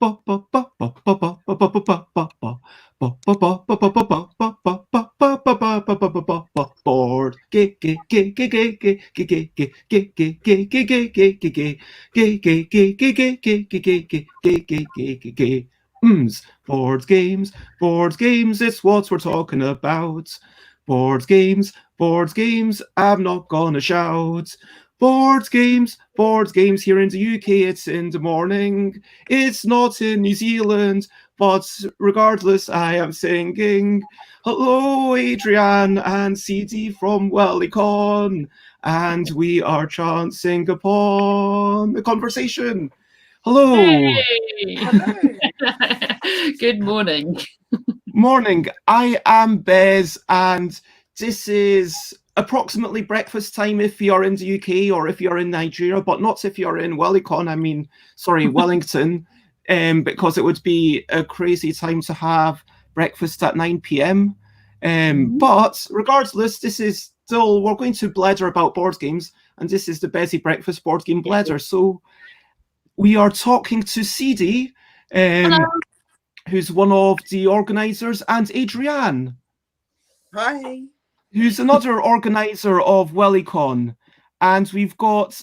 Board games, it's what we're talking about. Board games, I'm not gonna shout. Board games, here in the UK, it's in the morning. It's not in New Zealand, but regardless, I am singing. Hello, Adrianne and Ceedee from Wellycon, and we are chancing upon the conversation. Hello. Hey. Hello. Good morning. Morning. I am Bez, and this is approximately breakfast time if you're in the UK or if you're in Nigeria, but not if you're in Wellington, because it would be a crazy time to have breakfast at 9 p.m. But regardless, this is still, we're going to blether about board games, and this is the Bezzy Breakfast Board Game Blether. So we are talking to Ceedee, who's one of the organisers, and Adrianne. Hi. Who's another organiser of Wellycon. And we've got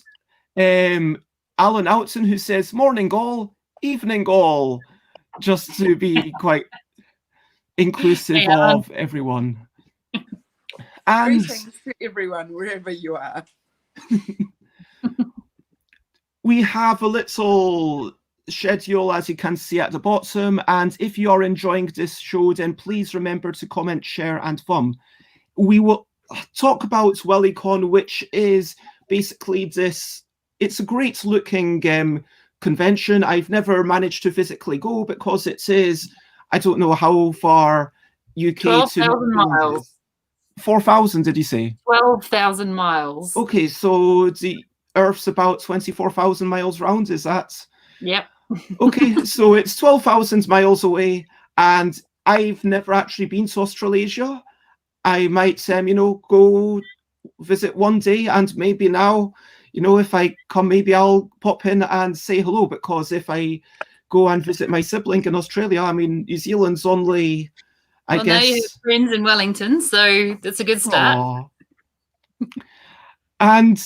Alan Outson, who says, morning all, evening all, just to be quite inclusive of everyone. And greetings to everyone, wherever you are. We have a little schedule, as you can see at the bottom, and if you are enjoying this show, then please remember to comment, share, and thumb. We will talk about Wellycon, which is basically this. It's a great looking convention. I've never managed to physically go because it is, I don't know how far UK 12,000 miles. 4,000, did you say? 12,000 miles. Okay, so the Earth's about 24,000 miles round, is that? Yep. Okay, so it's 12,000 miles away, and I've never actually been to Australasia. I might, go visit one day, and maybe now, if I come, maybe I'll pop in and say hello, because if I go and visit my sibling in Australia, New Zealand's only, I guess. Now you have friends in Wellington, so that's a good start. And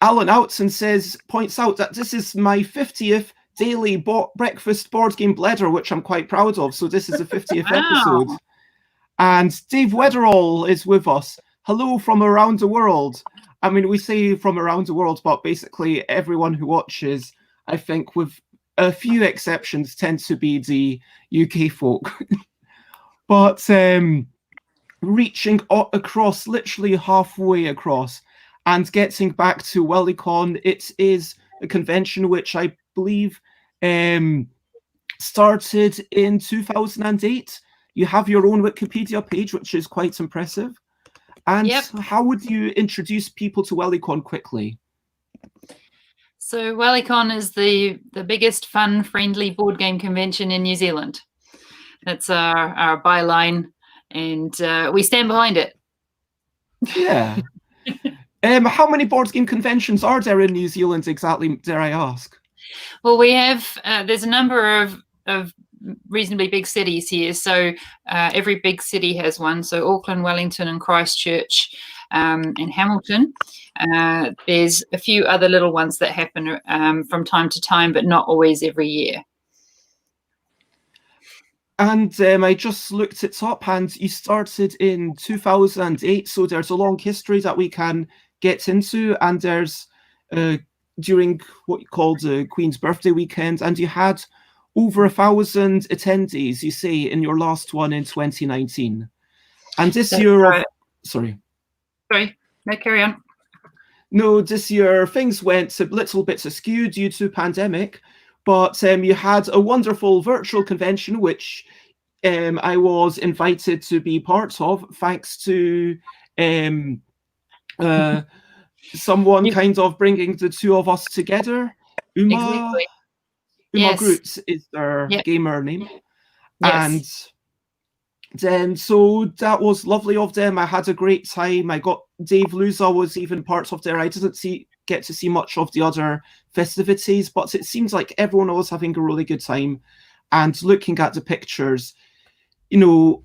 Alan Outson points out that this is my 50th daily breakfast board game blether, which I'm quite proud of. So this is the 50th episode. And Dave Weatherall is with us. Hello from around the world. We say from around the world, but basically everyone who watches, I think with a few exceptions, tend to be the UK folk. But reaching across, literally halfway across, and getting back to Wellycon, it is a convention which I believe started in 2008. You have your own Wikipedia page, which is quite impressive. And how would you introduce people to Wellycon quickly? So Wellycon is the biggest fun, friendly board game convention in New Zealand. That's our byline, and we stand behind it. Yeah. How many board game conventions are there in New Zealand exactly, dare I ask? Well, we have, there's a number of reasonably big cities here. So every big city has one. So Auckland, Wellington and Christchurch and Hamilton. There's a few other little ones that happen from time to time, but not always every year. And I just looked it up, and you started in 2008. So there's a long history that we can get into. And there's during what you called the Queen's birthday weekend, and you had over 1,000 attendees, you say, in your last one in 2019. And this year, sorry, no, carry on. No, this year things went a little bit askew due to pandemic, but you had a wonderful virtual convention, which I was invited to be part of, thanks to someone kind of bringing the two of us together. Uma Groot is their gamer name. And then, so that was lovely of them. I had a great time. I got Dave Luza was even part of there. I didn't get to see much of the other festivities, but it seems like everyone was having a really good time. And looking at the pictures, you know,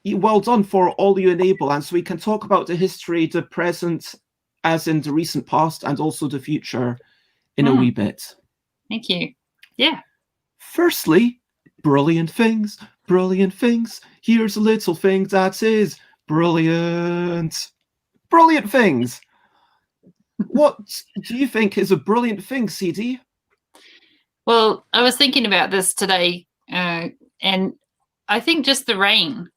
well done for all you enable. And so we can talk about the history, the present, as in the recent past, and also the future in a wee bit. Thank you. Yeah. Firstly, brilliant things, brilliant things. Here's a little thing that is brilliant. Brilliant things. What do you think is a brilliant thing, Ceedee? Well, I was thinking about this today, and I think just the rain,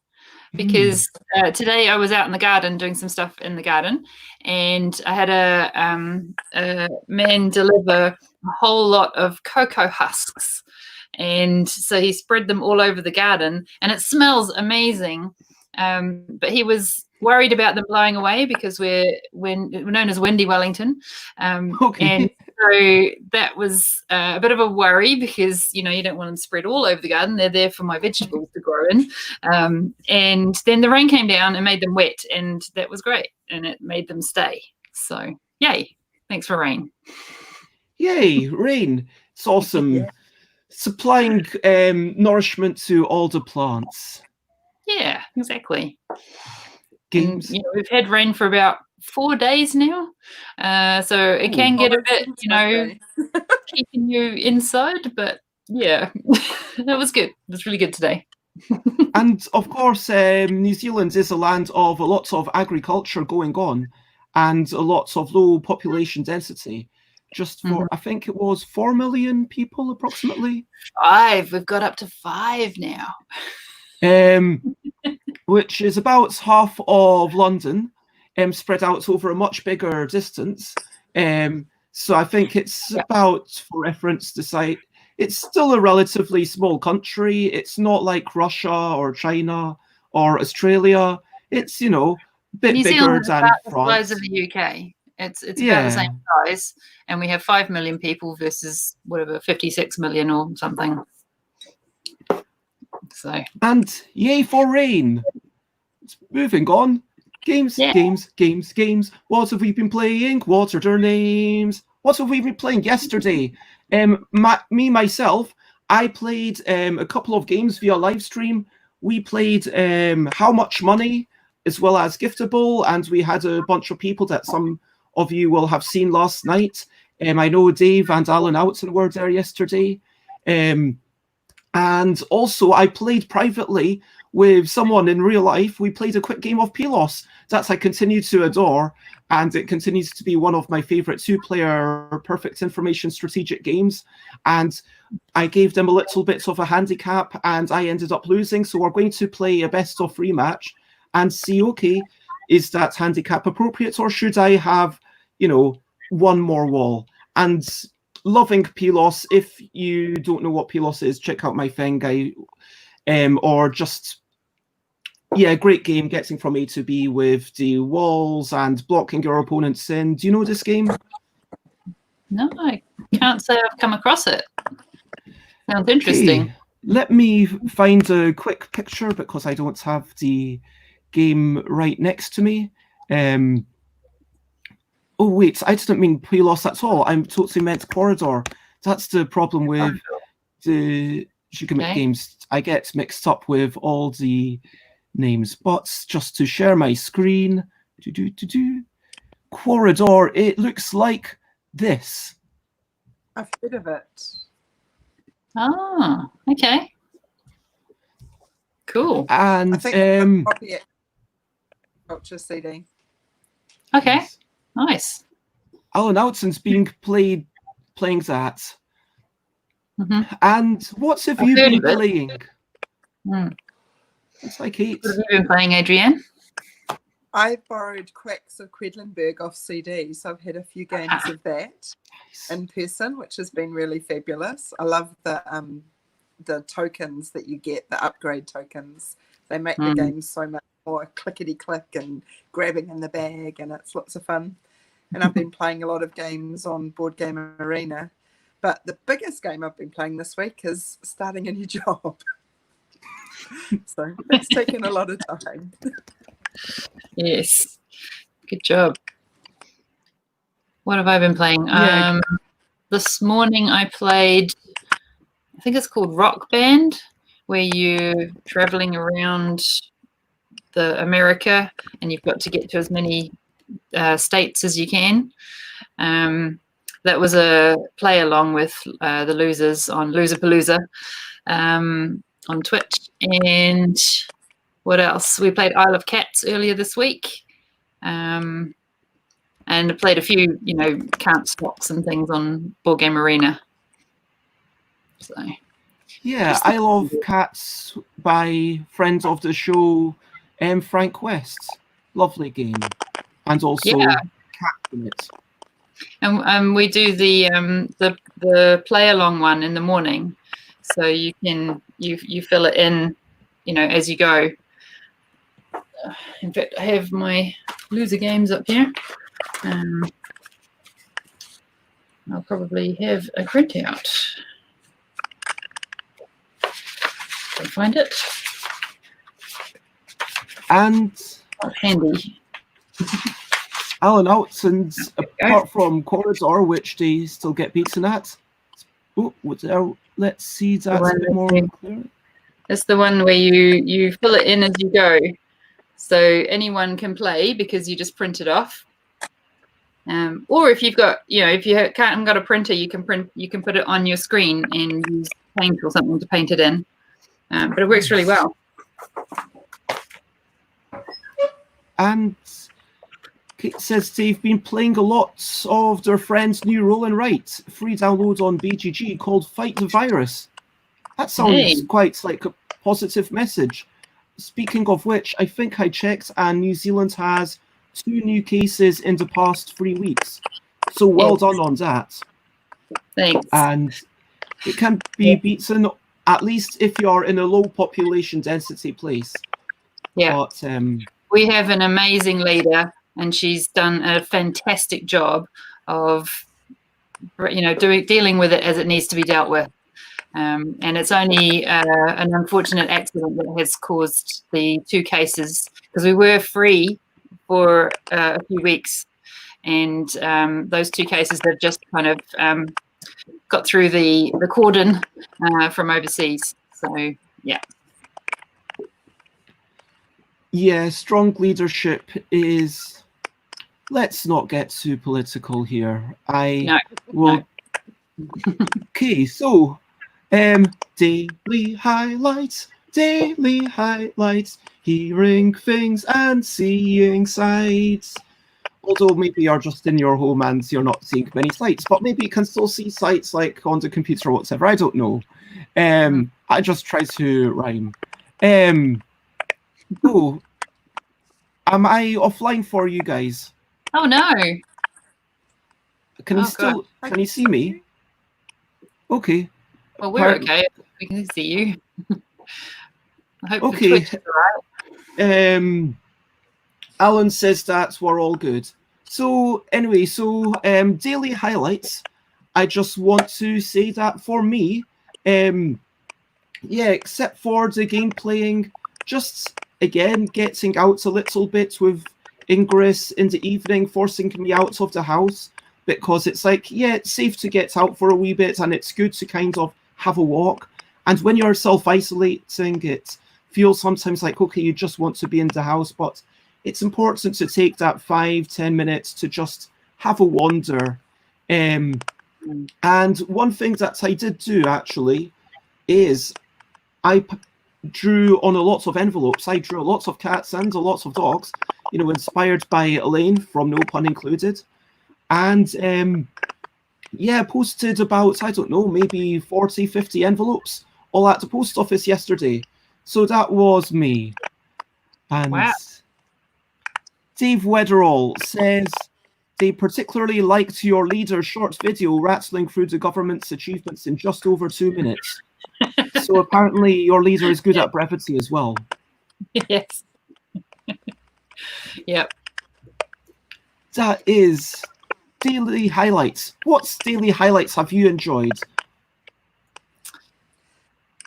because today I was out in the garden doing some stuff in the garden, and I had a man deliver a whole lot of cocoa husks, and so he spread them all over the garden, and it smells amazing. But he was worried about them blowing away because we're known as Windy Wellington, Okay. and so that was a bit of a worry because, you know, you don't want them spread all over the garden. They're there for my vegetables to grow in. And then the rain came down and made them wet, and that was great. And it made them stay. So, yay. Thanks for rain. Yay, rain. It's awesome. Yeah. Supplying nourishment to all the plants. Yeah, exactly. Games. And, you know, we've had rain for about 4 days now. So it can get a bit, you know, keeping you inside, but yeah, that was good. It was really good today. And of course, New Zealand is a land of a lot of agriculture going on and a lot of low population density. Just for, I think it was 4 million people approximately. 5. We've got up to 5 now. Which is about half of London, spread out over a much bigger distance. So I think it's about, for reference, the site. It's still a relatively small country. It's not like Russia or China or Australia. It's, you know, a bit New bigger Zealand is than about the France. size of the UK. It's about the same size, and we have 5 million people versus whatever 56 million or something. So, and yay for rain. Moving on. Games, games. What have we been playing? What are their names? What have we been playing yesterday? Myself, I played a couple of games via live stream. We played How Much Money, as well as Giftable, and we had a bunch of people that some of you will have seen last night. I know Dave and Alan Outson were there yesterday. And also I played privately with someone in real life. We played a quick game of Pelos that I continue to adore, and it continues to be one of my favorite 2-player perfect information strategic games. And I gave them a little bit of a handicap and I ended up losing. So we're going to play a best of 3 match and see, okay, is that handicap appropriate, or should I have, you know, one more wall? And loving Pelos. If you don't know what Pelos is, check out my thing. Or just, yeah, great game, getting from A to B with the walls and blocking your opponents in. Do you know this game? no, I can't say I've come across it. Sounds interesting. Okay. Let me find a quick picture because I don't have the game right next to me. Oh, wait, I didn't mean Pelos at all. I totally meant Corridor. That's the problem with the Sugarmint games. I get mixed up with all the names. But just to share my screen, Corridor, it looks like this. I've heard of it. Ah, okay. Cool. And I think copy it. Culture CD. Okay, yes. nice. Alan Outson's playing that. And what have you been playing? It's like Kate. What have you been playing, Adrianne? I borrowed Quacks of Quedlinburg off CD, so I've had a few games of that in person, which has been really fabulous. I love the tokens that you get, the upgrade tokens. They make the game so much more clickety-click and grabbing in the bag, and it's lots of fun. And I've been playing a lot of games on Board Game Arena. But the biggest game I've been playing this week is starting a new job. So it's taken a lot of time. Yes, good job. What have I been playing? Yeah. This morning I played, I think it's called Rock Band, where you're traveling around the America and you've got to get to as many states as you can. That was a play along with the losers on Loserpalooza on Twitch. And what else? We played Isle of Cats earlier this week. And I played a few, count stocks and things on Board Game Arena. So Yeah, I Love Cats by friends of the show, Frank West. Lovely game. And also Cat in it. And we do the play along one in the morning, so you can you fill it in, as you go. In fact, I have my loser games up here. I'll probably have a printout. Can find it. And handy. Alan Altson's, apart from Corridor, which they still get beaten at. Oh, let's see that's a bit more clear. It's the one where you fill it in as you go. So anyone can play because you just print it off. Or if you've got, if you haven't got a printer, you can put it on your screen and use paint or something to paint it in. But it works really well. And Kate says they've been playing a lot of their friend's new roll and write, free download on BGG called Fight the Virus. That sounds quite like a positive message. Speaking of which, I think I checked and New Zealand has 2 new cases in the past 3 weeks. So well done on that. Thanks. And it can be beaten, at least if you are in a low population density place. Yeah. But, we have an amazing leader, and she's done a fantastic job of, dealing with it as it needs to be dealt with. And it's only an unfortunate accident that has caused the 2 cases, because we were free for a few weeks, and those 2 cases have just kind of got through the cordon from overseas. So, yeah. Yeah, strong leadership is... Let's not get too political here. No. Okay, so... daily highlights, hearing things and seeing sights. Although maybe you're just in your home and you're not seeing many sights, but maybe you can still see sights like on the computer or whatever, I don't know. I just try to rhyme. Oh, am I offline for you guys? Oh no. Can you see me? Okay. Well, we're okay. We can see you. I hope the Twitch is all right. Alan says that we're all good. So anyway, daily highlights. I just want to say that for me, except for the game playing, just again getting out a little bit with Ingress in the evening, forcing me out of the house, because it's like, it's safe to get out for a wee bit and it's good to kind of have a walk. And when you're self-isolating, it feels sometimes like, okay, you just want to be in the house, but it's important to take that 5-10 minutes to just have a wander. And one thing that I did do actually is I drew on a lot of envelopes. I drew lots of cats and a lot of dogs, inspired by Elaine from No Pun Included. And posted about, I don't know, maybe 40, 50 envelopes all at the post office yesterday. So that was me. And wow. Dave Wetherall says they particularly liked your leader's short video rattling through the government's achievements in just over 2 minutes. So apparently your leader is good at brevity as well. Yes. Yep. That is daily highlights. What daily highlights have you enjoyed?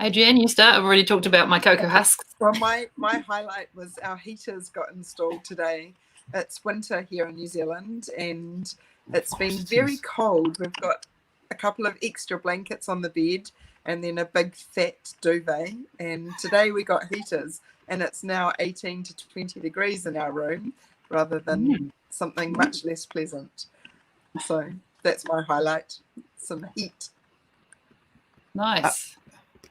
Adrianne, you start. I've already talked about my cocoa husks. Well, my highlight was our heaters got installed today, It's winter here in New Zealand, and it's been very cold. We've got a couple of extra blankets on the bed and then a big fat duvet. And today we got heaters, and it's now 18 to 20 degrees in our room rather than something much less pleasant. So that's my highlight, some heat. Nice. I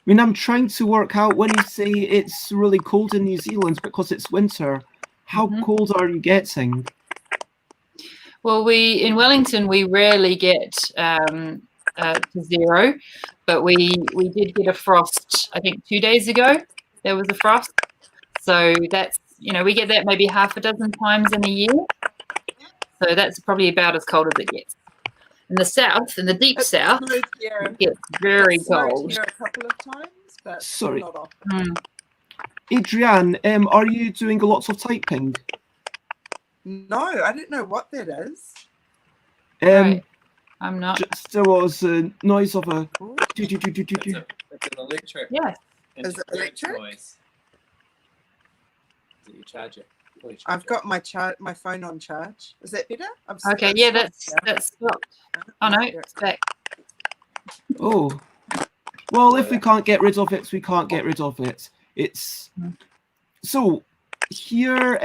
mean, I'm trying to work out when you say it's really cold in New Zealand because it's winter, how cold are you getting? Well, in Wellington, we rarely get to 0, but we did get a frost, I think 2 days ago, there was a frost. So that's, we get that maybe half a dozen times in a year. So that's probably about as cold as it gets. In the south, in the deep south, it gets very cold. Here a couple of times, but Sorry. not often. Adrianne, are you doing lots of typing? No, I don't know what that is. Right. I'm not. There was a noise of a... It's an electric. Yeah. Is it electric? Noise. Do you charge it? I've got my phone on charge. Is that better? Okay, yeah, that's stopped. Oh no, it's back. Oh. Well, if we can't get rid of it, we can't get rid of it. It's... So, here,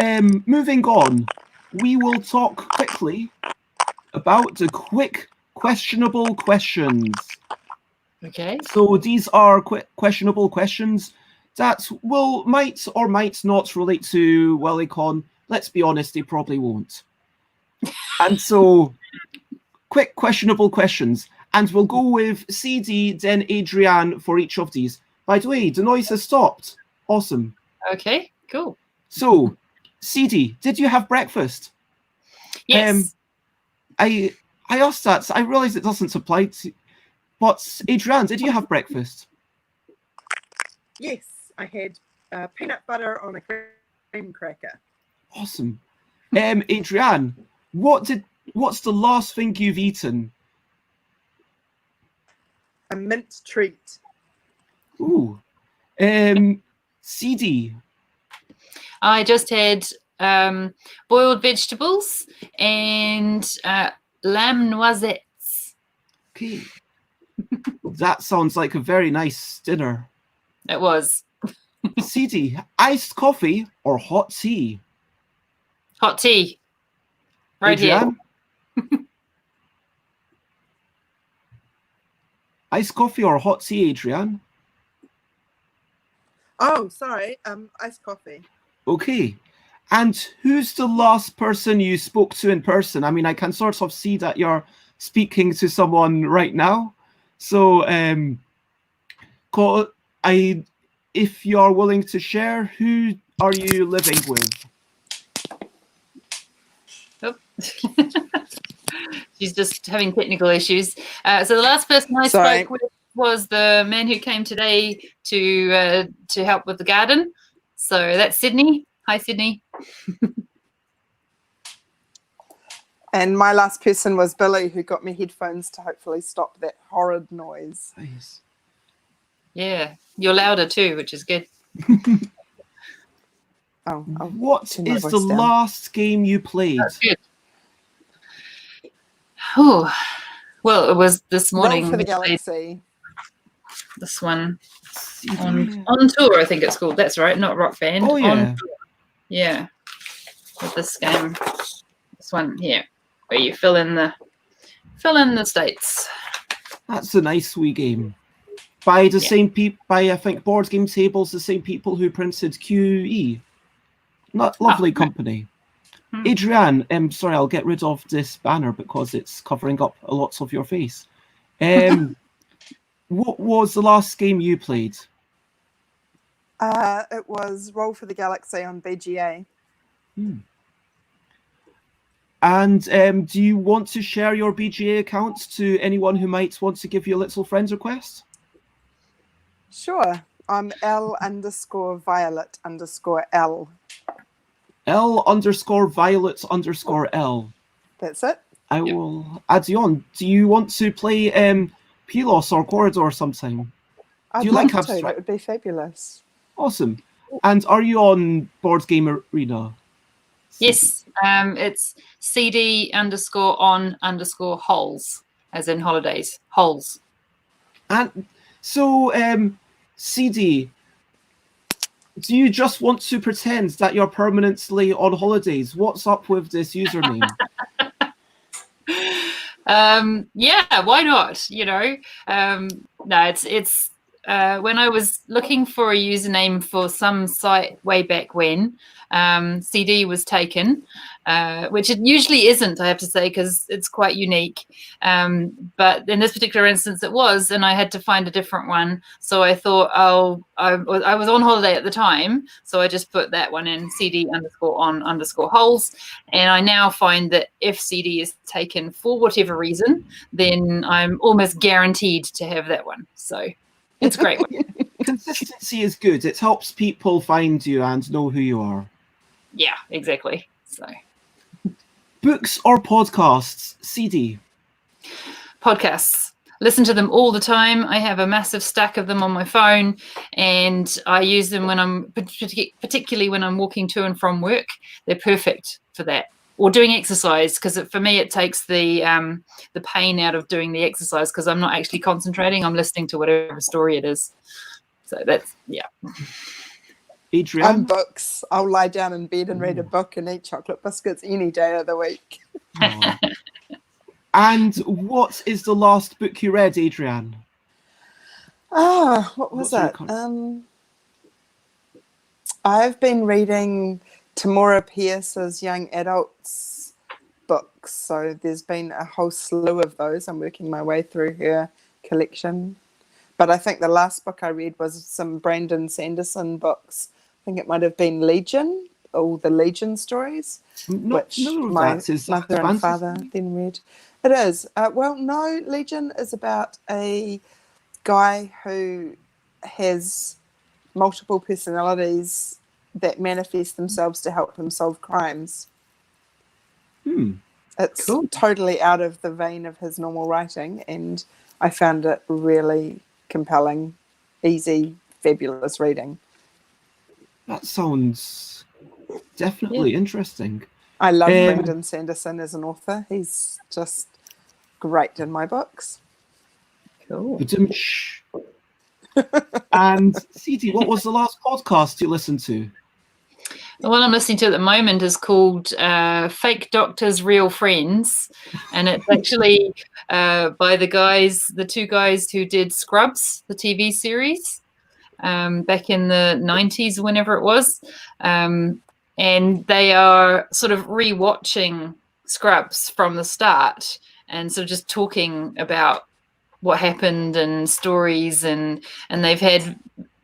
moving on, we will talk quickly about the quick questionable questions. Okay. So these are questionable questions that might or might not relate to Wellycon. Let's be honest, they probably won't. And so, quick questionable questions. And we'll go with Ceedee, then Adrianne for each of these. By the way, the noise has stopped. Awesome. Okay, cool. So, Ceedee, did you have breakfast? Yes. I asked that, so I realise it doesn't apply to... But Adrianne, did you have breakfast? Yes, I had peanut butter on a cream cracker. Awesome. Adrianne, what's the last thing you've eaten? A mint treat. Ooh. Ceedee. I just had boiled vegetables and lamb noisettes. Okay. That sounds like a very nice dinner. It was. Ceedee, iced coffee or hot tea? Hot tea. Right Adrianne? here. Iced coffee or hot tea, Adrianne? Oh, sorry. Iced coffee. Okay. And who's the last person you spoke to in person? I mean, I can sort of see that you're speaking to someone right now. So, if you're willing to share, who are you living with? Oh. She's just having technical issues. So the last person I spoke with was the man who came today to help with the garden. So that's Sydney. Hi, Sydney. And my last person was Billy, who got me headphones to hopefully stop that horrid noise. Nice. Yeah, you're louder too, which is good. What is the last game you played? That's good. Oh, well, it was this morning. Roll for the Galaxy. This one on tour, I think it's called. That's right, not Rock Band. Oh yeah, on tour. Yeah. With this game, this one here, where you fill in the states. That's a nice wee game. By the same people, by I think Board Game Tables, the same people who printed QE. Not lovely company. Adrianne, sorry, I'll get rid of this banner because it's covering up a lot of your face. What was the last game you played? It was Roll for the Galaxy on BGA. And do you want to share your BGA account to anyone who might want to give you a little friend request? Sure. I'm L_Violet_L. L_Violet_L. That's it. I will add you on. Do you want to play Pelos or Corridor sometime? I'd Do you love like to. abstract? That would be fabulous. Awesome. And are you on Board Game Arena? Yes, it's CD_on_holes, as in holidays, holes. And so, CD, do you just want to pretend that you're permanently on holidays? What's up with this username? Yeah, why not? You know, no, it's when I was looking for a username for some site way back when, CD was taken, which it usually isn't, I have to say, because it's quite unique. But in this particular instance, it was, and I had to find a different one. So I thought, I was on holiday at the time, so I just put that one in, CD_on_holes. And I now find that if CD is taken for whatever reason, then I'm almost guaranteed to have that one. So it's a great one. Consistency is good. It helps people find you and know who you are. Yeah, exactly. So Books or podcasts? CD. podcasts. Listen to them all the time. I have a massive stack of them on my phone, and I use them when I'm particularly when I'm walking to and from work. They're perfect for that. Or doing exercise, because for me it takes the pain out of doing the exercise, because I'm not actually concentrating. I'm listening to whatever story it is. So that's, yeah. Adrianne? Books. I'll lie down in bed and read a book and eat chocolate biscuits any day of the week. And what is the last book you read, Adrianne? What was What's it? I've been reading Tamora Pierce's young adults books, so there's been a whole slew of those. I'm working my way through her collection, but I think the last book I read was some Brandon Sanderson books. I think it might have been Legion, all the Legion stories, which my mother and father then read. It is. Well, no, Legion is about a guy who has multiple personalities that manifest themselves to help him solve crimes. It's cool. Totally out of the vein of his normal writing, and I found it really compelling, easy, fabulous reading. That sounds definitely interesting. I love Brandon Sanderson as an author. He's just great in my books. Cool. And CD, what was the last podcast you listened to? The one I'm listening to at the moment is called Fake Doctors, Real Friends. And it's actually by the two guys who did Scrubs, the TV series, back in the 90s, whenever it was. And they are sort of rewatching Scrubs from the start and sort of just talking about what happened and stories. And they've had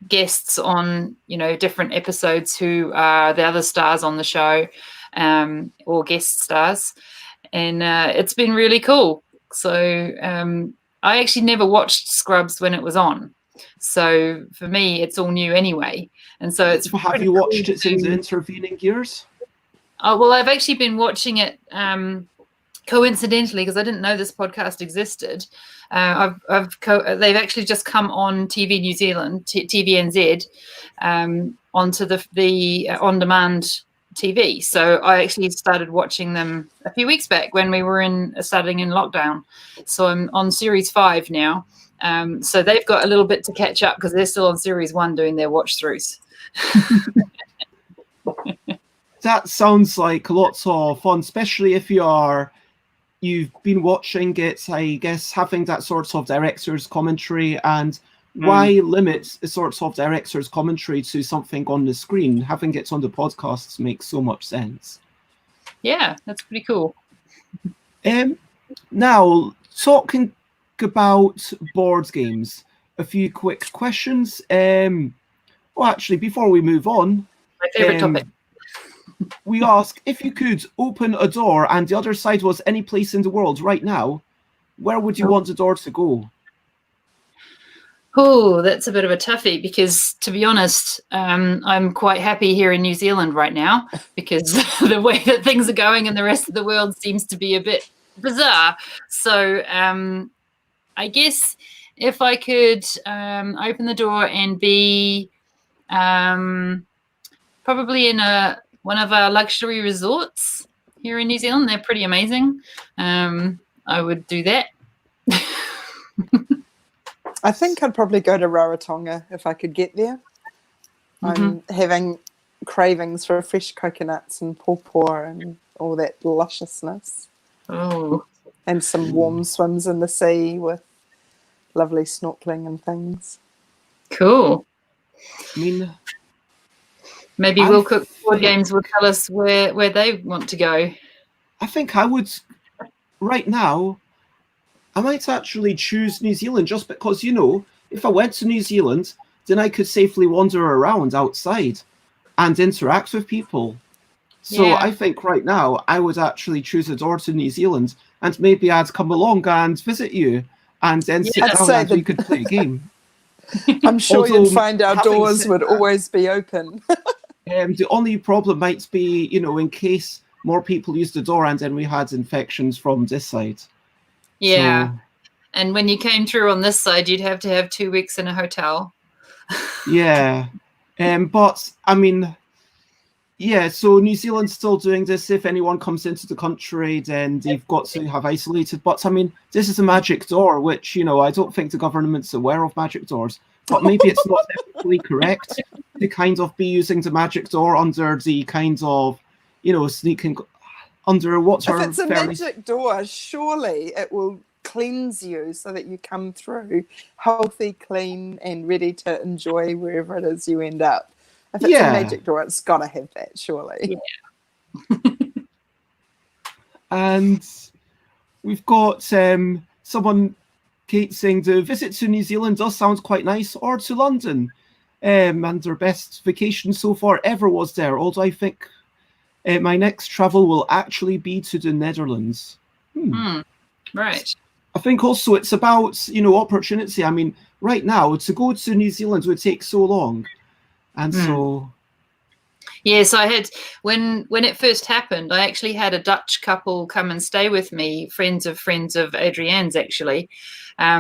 guests on, different episodes who are the other stars on the show, or guest stars, and it's been really cool. So I actually never watched Scrubs when it was on, so for me it's all new anyway. And so it's have you watched it in the intervening years? Oh, well, I've actually been watching it coincidentally, because I didn't know this podcast existed. They've actually just come on TV New Zealand, TVNZ, onto the on-demand TV. So I actually started watching them a few weeks back when we were starting in lockdown. So I'm on series 5 now. So they've got a little bit to catch up because they're still on series 1 doing their watch throughs. That sounds like lots of fun, especially if you've been watching it, I guess, having that sort of director's commentary. And why limit the sort of director's commentary to something on the screen? Having it on the podcasts makes so much sense. Yeah, that's pretty cool. Now, talking about board games, a few quick questions. Well, actually, before we move on, my favorite topic. We ask, if you could open a door and the other side was any place in the world right now, where would you want the door to go? Oh, that's a bit of a toughie, because to be honest, I'm quite happy here in New Zealand right now, because the way that things are going in the rest of the world seems to be a bit bizarre. So I guess if I could open the door and be probably in a one of our luxury resorts here in New Zealand. They're pretty amazing. I would do that. I think I'd probably go to Rarotonga if I could get there. I'm having cravings for fresh coconuts and pawpaw and all that lusciousness. Oh. And some warm swims in the sea with lovely snorkeling and things. Cool. I mean, maybe Will Cook Board Games will tell us where they want to go. I think I would, right now, I might actually choose New Zealand just because, you know, if I went to New Zealand, then I could safely wander around outside and interact with people. So Yeah. I think right now I would actually choose a door to New Zealand, and maybe I'd come along and visit you and then sit I'd down say and we could play a game. I'm sure Although, you'd find our having doors said would that, always be open. the only problem might be, you know, in case more people used the door and then we had infections from this side. Yeah. So, And when you came through on this side, you'd have to have 2 weeks in a hotel. yeah. But I mean, yeah, so New Zealand's still doing this. If anyone comes into the country, then they've got to have isolated. But I mean, this is a magic door, which, you know, I don't think the government's aware of magic doors. But maybe it's not ethically correct to kind of be using the magic door under the kind of, you know, sneaking under what's If it's a magic door, surely it will cleanse you so that you come through healthy, clean, and ready to enjoy wherever it is you end up. If it's a magic door, it's got to have that, surely. Yeah. And we've got someone, Kate, saying the visit to New Zealand does sound quite nice, or to London. And their best vacation so far ever was there, although I think my next travel will actually be to the Netherlands. Right. I think also it's about, you know, opportunity. I mean, right now, to go to New Zealand would take so long. And so... Yes, I had, when it first happened, I actually had a Dutch couple come and stay with me, friends of Adrianne's actually,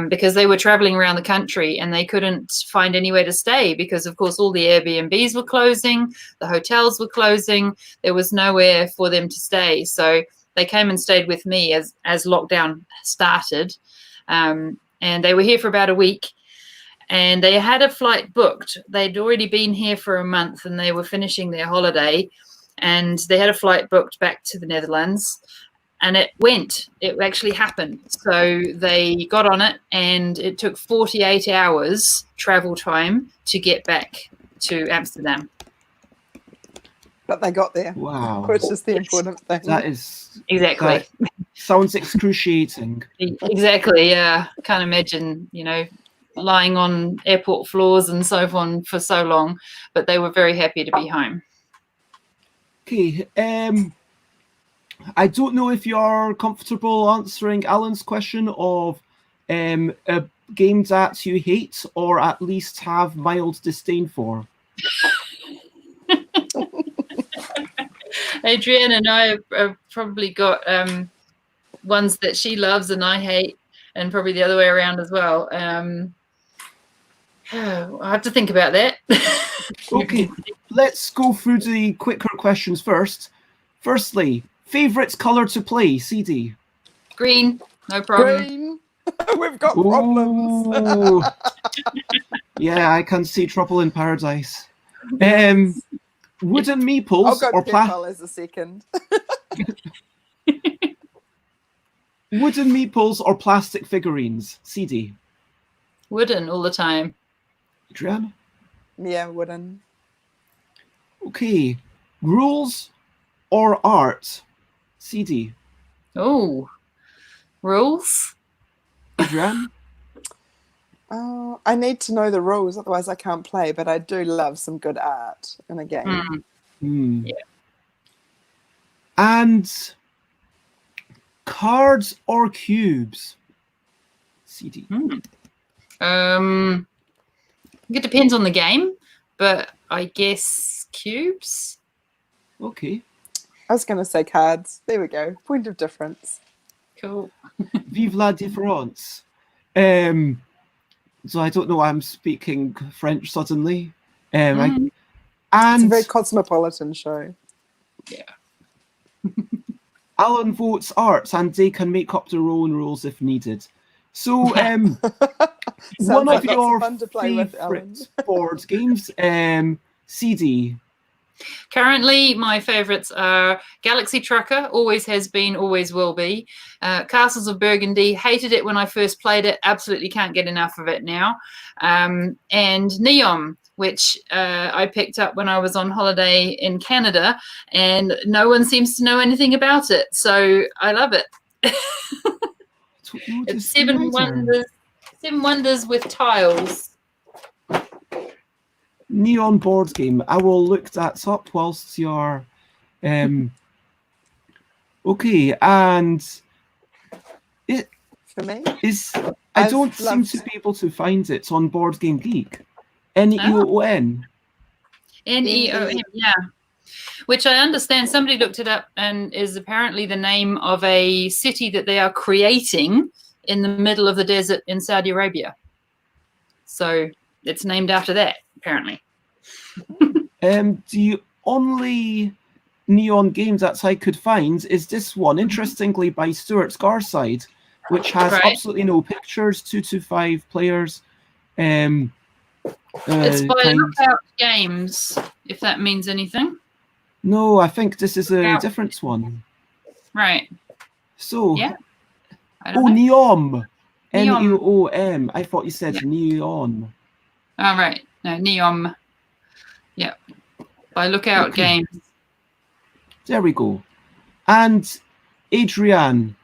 because they were traveling around the country and they couldn't find anywhere to stay because, of course, all the Airbnbs were closing, the hotels were closing, there was nowhere for them to stay. So they came and stayed with me as lockdown started, and they were here for about a week. And they had a flight booked. They'd already been here for a month and they were finishing their holiday. And they had a flight booked back to the Netherlands. And it actually happened. So they got on it and it took 48 hours travel time to get back to Amsterdam. But they got there. Wow. Which is the important thing. That is... Exactly. That sounds excruciating. Exactly, yeah. Can't imagine, you know, lying on airport floors and so on for so long, but they were very happy to be home. Okay, I don't know if you're comfortable answering Alan's question of a game that you hate or at least have mild disdain for. Adrianne and I have probably got ones that she loves and I hate, and probably the other way around as well. I have to think about that. Okay, let's go through the quicker questions first. Firstly, favourite colour to play, Ceedee? Green, no problem. Green. We've got problems. Ooh. Yeah, I can see trouble in paradise. Wooden I'll meeples go or purple as a second. wooden meeples or plastic figurines, Ceedee? Wooden all the time. Adrianne? Yeah, wooden. Okay, rules or art, Ceedee? Oh, rules? Adrianne? I need to know the rules, otherwise I can't play, but I do love some good art in a game. Yeah. And cards or cubes, Ceedee? It depends on the game, but I guess cubes. Okay. I was going to say cards. There we go. Point of difference. Cool. Vive la différence. So I don't know why I'm speaking French suddenly. It's a And very cosmopolitan show. Alan votes arts, and they can make up their own rules if needed. So, one like of lots your of fun to play with, Alan. favourite board games, Ceedee. Currently, my favourites are Galaxy Trucker, always has been, always will be. Castles of Burgundy, hated it when I first played it, absolutely can't get enough of it now. And Neon, which I picked up when I was on holiday in Canada, and no one seems to know anything about it, so I love it. It's seven wonders with tiles. Neon board game. I will look that up whilst you're okay. And it For me, is. I don't seem to be able to find it on Board Game Geek. Neon. Neon, yeah. Which I understand somebody looked it up and is apparently the name of a city that they are creating in the middle of the desert in Saudi Arabia. So it's named after that, apparently. The only Neon game that I could find is this one, interestingly by Stuart Garside, which has absolutely no pictures, 2 to 5 players. It's by Lookout Games, if that means anything. No, I think this is a different one. Right. So, yeah. Neom. Neom. I thought you said neon. Oh, right. No, Neom. Yeah. By Lookout Games. There we go. And Adrianne,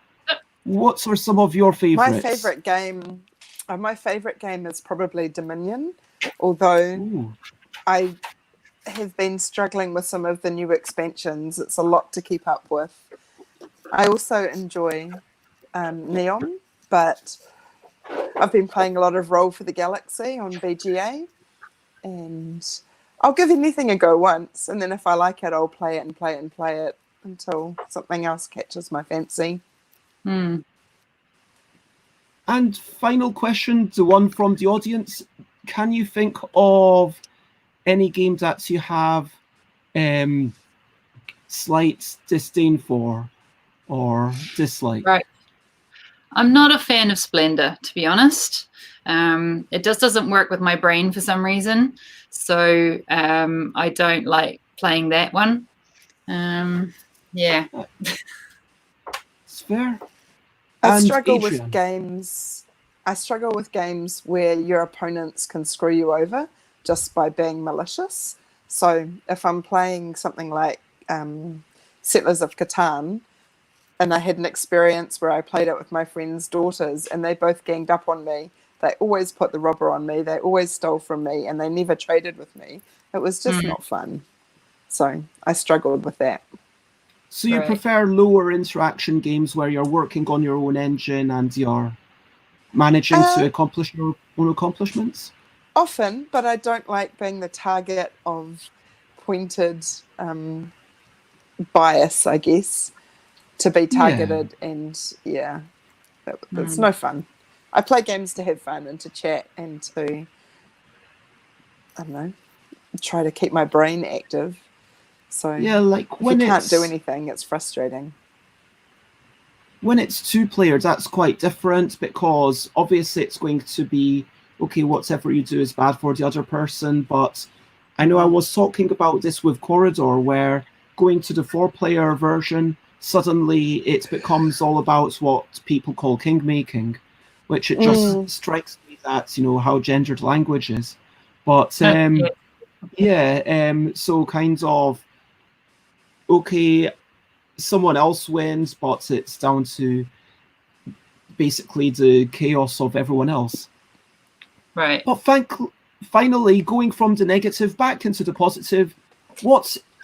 what are some of your favourites? My favourite game is probably Dominion, although I have been struggling with some of the new expansions. It's a lot to keep up with. I also enjoy Neon, but I've been playing a lot of Roll for the Galaxy on BGA, and I'll give anything a go once, and then if I like it, I'll play it and play it and play it until something else catches my fancy. And final question, the one from the audience. Can you think of any game that you have slight disdain for or dislike? Right. I'm not a fan of Splendor, to be honest. It just doesn't work with my brain for some reason. So I don't like playing that one. Yeah. It's fair. I struggle with games where your opponents can screw you over just by being malicious. So if I'm playing something like Settlers of Catan, and I had an experience where I played it with my friend's daughters and they both ganged up on me. They always put the robber on me. They always stole from me and they never traded with me. It was just not fun. So I struggled with that. So you prefer lower interaction games where you're working on your own engine and you're managing to accomplish your own accomplishments? Often, but I don't like being the target of pointed bias, I guess, to be targeted. And that's no fun. I play games to have fun and to chat and to, I don't know, try to keep my brain active. So like when you can't do anything, it's frustrating. When it's 2 players, that's quite different because obviously it's going to be, okay, whatever you do is bad for the other person. But I know I was talking about this with Corridor, where going to the 4-player version, suddenly it becomes all about what people call king making, which it just strikes me that, how gendered language is. But so kind of, okay, someone else wins, but it's down to basically the chaos of everyone else. Right. But finally, going from the negative back into the positive,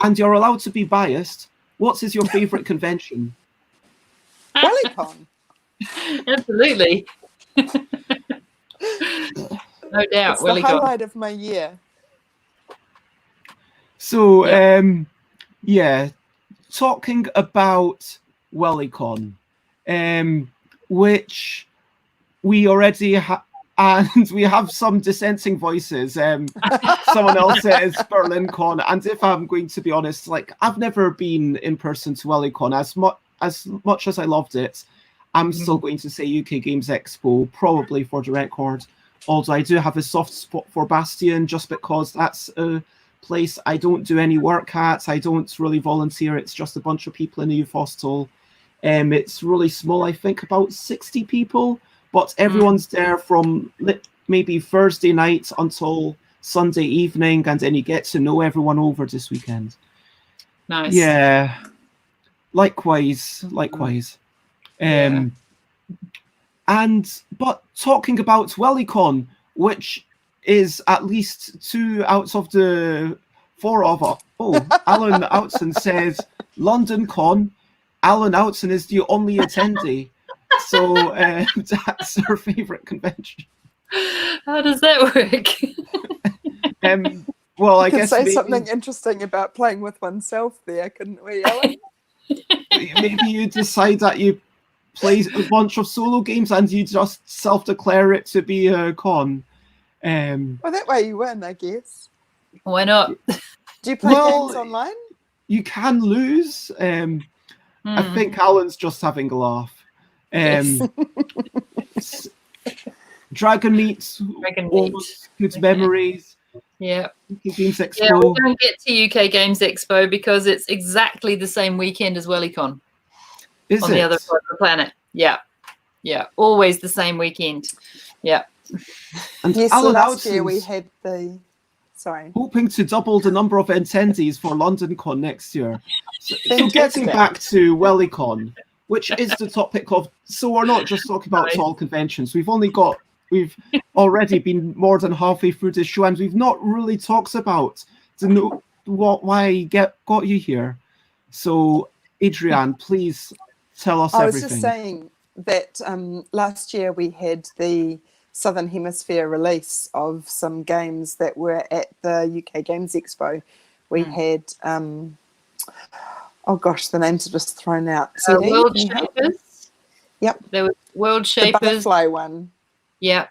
and you're allowed to be biased, what is your favourite convention? Wellycon. Absolutely. No doubt. It's the highlight of my year. So, talking about Wellycon, which we already And we have some dissenting voices. Someone else says BerlinCon, and if I'm going to be honest, like I've never been in person to Wellycon. As much as I loved it, I'm still going to say UK Games Expo, probably for the record. Although I do have a soft spot for Bastion, just because that's a place I don't do any work at. I don't really volunteer. It's just a bunch of people in a youth hostel. It's really small. I think about 60 people. But everyone's there from maybe Thursday night until Sunday evening, and then you get to know everyone over this weekend. Nice. Yeah. Likewise. Yeah. But talking about Wellycon, which is at least 2 out of the 4 of us. Oh, Alan Outson says LondonCon. Alan Outson is the only attendee. So that's her favourite convention. How does that work? Well, I could guess say maybe, something interesting about playing with oneself there, couldn't we, Alan? maybe you decide that you play a bunch of solo games and you just self-declare it to be a con. Well, that way you win, I guess. Why not? Do you play games online? You can lose. I think Alan's just having a laugh. Dragon Meat, good memories. Yeah. Games Expo. Yeah, we don't get to UK Games Expo because it's exactly the same weekend as Wellycon. Is on it? the other side of the planet. Yeah. Yeah. Always the same weekend. Yeah. And yes, Alan last year Outson's we had the... Sorry. hoping to double the number of attendees for LondonCon next year. So getting back to Wellycon, which is the topic of... So we're not just talking about tall conventions. We've already been more than halfway through this show, and we've not really talked about why I got you here. So, Adrianne, please tell us everything. I was just saying that last year we had the Southern Hemisphere release of some games that were at the UK Games Expo. We had, oh gosh, the names are just thrown out. World Shapers. Yep. There was World Shapers. The butterfly one. Yeah.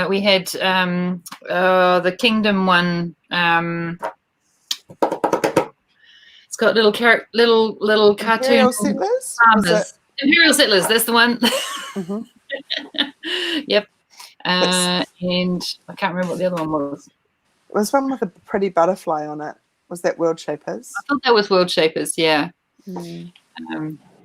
We had the Kingdom one. It's got little cartoon. Imperial Settlers? Imperial Settlers, that's the one. Yep. And I can't remember what the other one was. It was one with a pretty butterfly on it. Was that World Shapers? I thought that was World Shapers, yeah.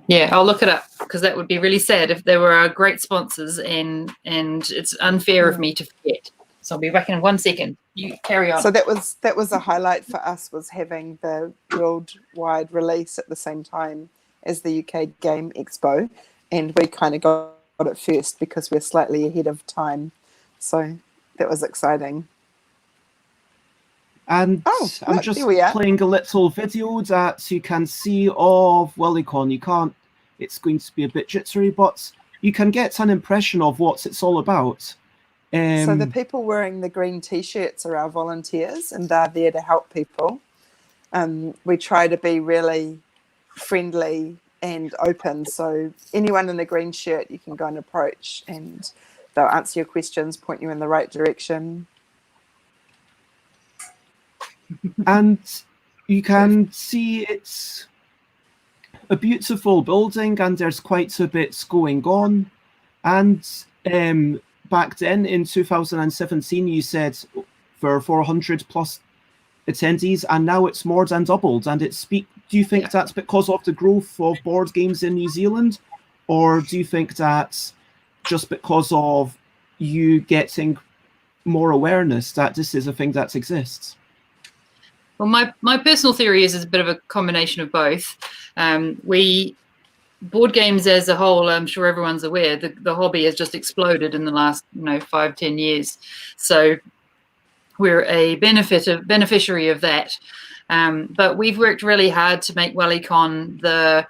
Yeah, I'll look it up because that would be really sad if there were great sponsors and it's unfair of me to forget. So I'll be back in 1 second. You carry on. So that was a highlight for us, was having the worldwide release at the same time as the UK Game Expo, and we kind of got it first because we're slightly ahead of time. So that was exciting. And I'm just playing a little video that you can see of Wellycon. You can't, it's going to be a bit jittery, but you can get an impression of what it's all about. So the people wearing the green T-shirts are our volunteers, and they're there to help people. We try to be really friendly and open. So anyone in a green shirt you can go and approach, and they'll answer your questions, point you in the right direction. And you can see it's a beautiful building, and there's quite a bit going on. And back then in 2017, you said for 400 plus attendees, and now it's more than doubled. And do you think that's because of the growth of board games in New Zealand, or do you think that's just because of you getting more awareness that this is a thing that exists? Well, my personal theory is a bit of a combination of both. Board games as a whole, I'm sure everyone's aware, the hobby has just exploded in the last 5-10 years. So we're a beneficiary of that. But we've worked really hard to make Wellycon the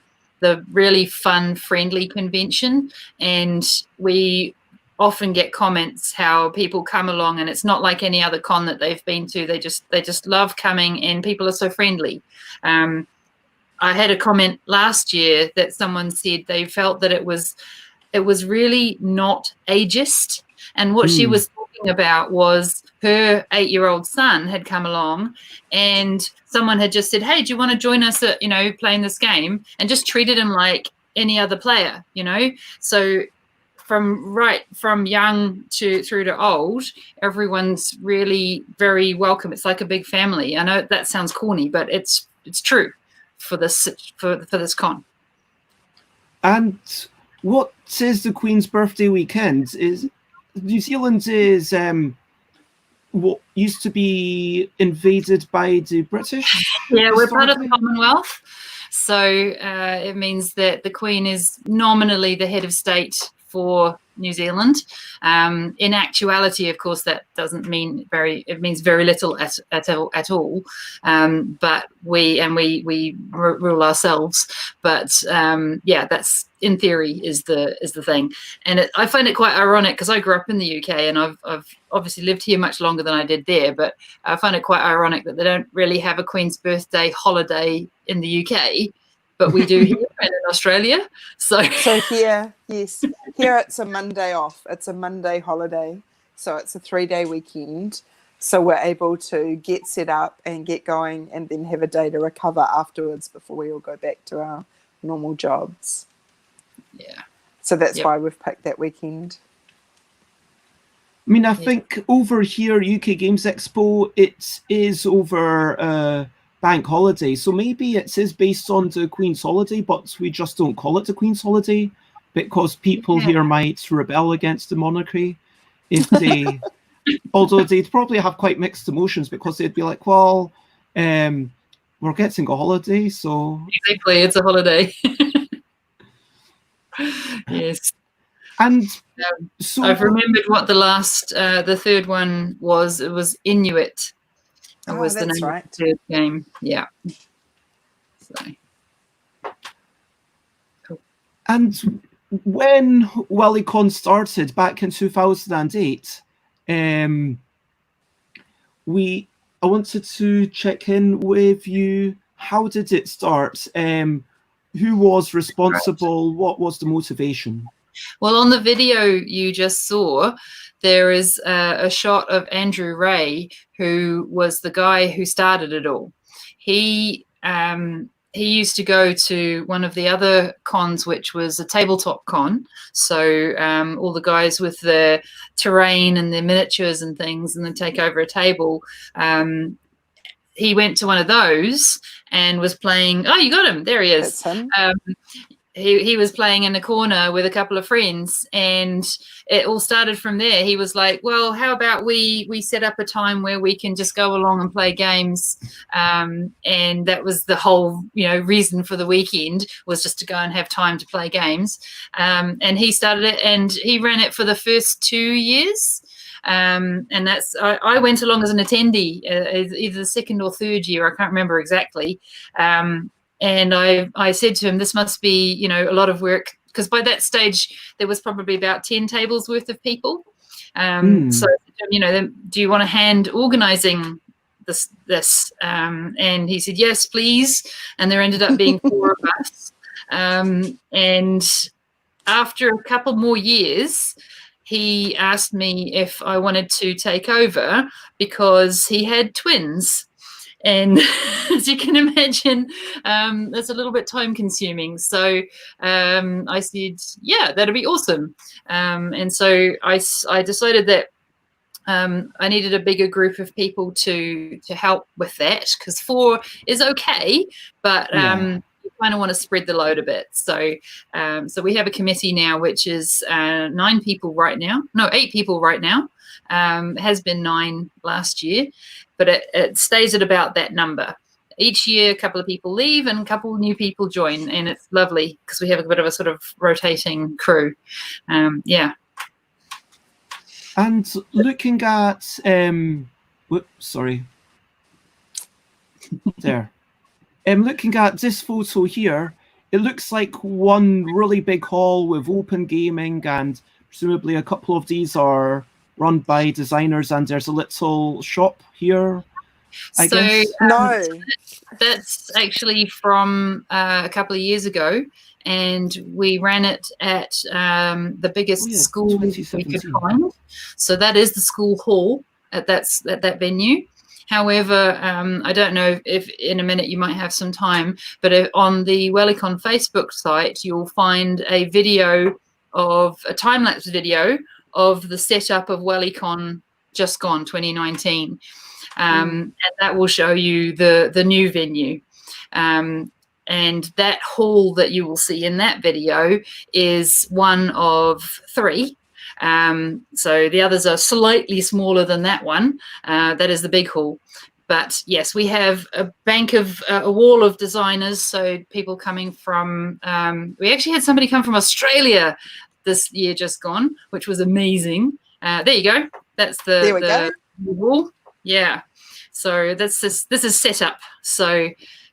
really fun, friendly convention, and we often get comments how people come along and it's not like any other con that they've been to. They just love coming, and people are so friendly. I had a comment last year that someone said they felt that it was really not ageist. And what she was talking about was her 8-year-old son had come along, and someone had just said, hey, do you want to join us at, playing this game? And just treated him like any other player, So from young through to old, everyone's really very welcome. It's like a big family. I know that sounds corny, but it's true for this con. And what is the Queen's birthday weekend? Is New Zealand is what used to be invaded by the British? Yeah, we're part of the Commonwealth, so it means that the Queen is nominally the head of state for New Zealand. In actuality, of course, that doesn't mean it means very little at all. But we rule ourselves. But yeah, that's in theory is the thing. And I find it quite ironic because I grew up in the UK and I've obviously lived here much longer than I did there. But I find it quite ironic that they don't really have a Queen's birthday holiday in the UK. But we do here and in Australia. So here, yes, here it's a Monday off. It's a Monday holiday. So it's a 3-day weekend. So we're able to get set up and get going and then have a day to recover afterwards before we all go back to our normal jobs. Yeah. So that's why we've picked that weekend. I mean, I think over here, UK Games Expo, it is over bank holiday, so maybe it is based on the Queen's holiday, but we just don't call it the Queen's holiday because people here might rebel against the monarchy if they although they'd probably have quite mixed emotions because they'd be like, well, we're getting a holiday, so exactly, it's a holiday. Yes. And so I've remembered what the third one was. It was Inuit. It was the name of the third game. Yeah. So. Cool. And when Wellycon started back in 2008, I wanted to check in with you. How did it start? Who was responsible? What was the motivation? Well, on the video you just saw, there is a shot of Andrew Ray, who was the guy who started it all. He used to go to one of the other cons, which was a tabletop con. So all the guys with the terrain and their miniatures and things, and then take over a table. He went to one of those and was playing. Oh, you got him! There he is. That's him. He was playing in the corner with a couple of friends, and it all started from there. He was like, well, how about we set up a time where we can just go along and play games, and that was the whole reason for the weekend, was just to go and have time to play games. And he started it, and he ran it for the first 2 years. And that's I went along as an attendee, either the second or third year, I can't remember exactly. And I said to him, this must be, a lot of work, because by that stage there was probably about 10 tables worth of people. So, do you want a hand organizing this? And he said, yes, please. And there ended up being 4 of us. And after a couple more years, he asked me if I wanted to take over because he had twins. And as you can imagine, that's a little bit time consuming. So I said, yeah, that'd be awesome. And so I decided that I needed a bigger group of people to help with that, because 4 is okay, but you kind of want to spread the load a bit. So so we have a committee now, which is 9 people right now. No, 8 people right now. Has been 9 last year, but it stays at about that number. Each year, a couple of people leave and a couple of new people join, and it's lovely because we have a bit of a sort of rotating crew. Yeah. And looking at, whoops, sorry. There. Looking at this photo here, it looks like one really big hall with open gaming, and presumably a couple of these are run by designers, and there's a little shop here, I guess. No. That's actually from a couple of years ago. and we ran it at the biggest school we could find. So that is the school hall at that venue. However, I don't know if in a minute you might have some time, but on the Wellycon Facebook site, you'll find a video of a time-lapse video of the setup of Wellycon just gone 2019. And that will show you the new venue. And that hall that you will see in that video is one of 3. So the others are slightly smaller than that one. That is the big hall. But yes, we have a wall of designers. So people coming from, we actually had somebody come from Australia this year just gone, which was amazing. There you go. That's the wall. Yeah. So this is set up. So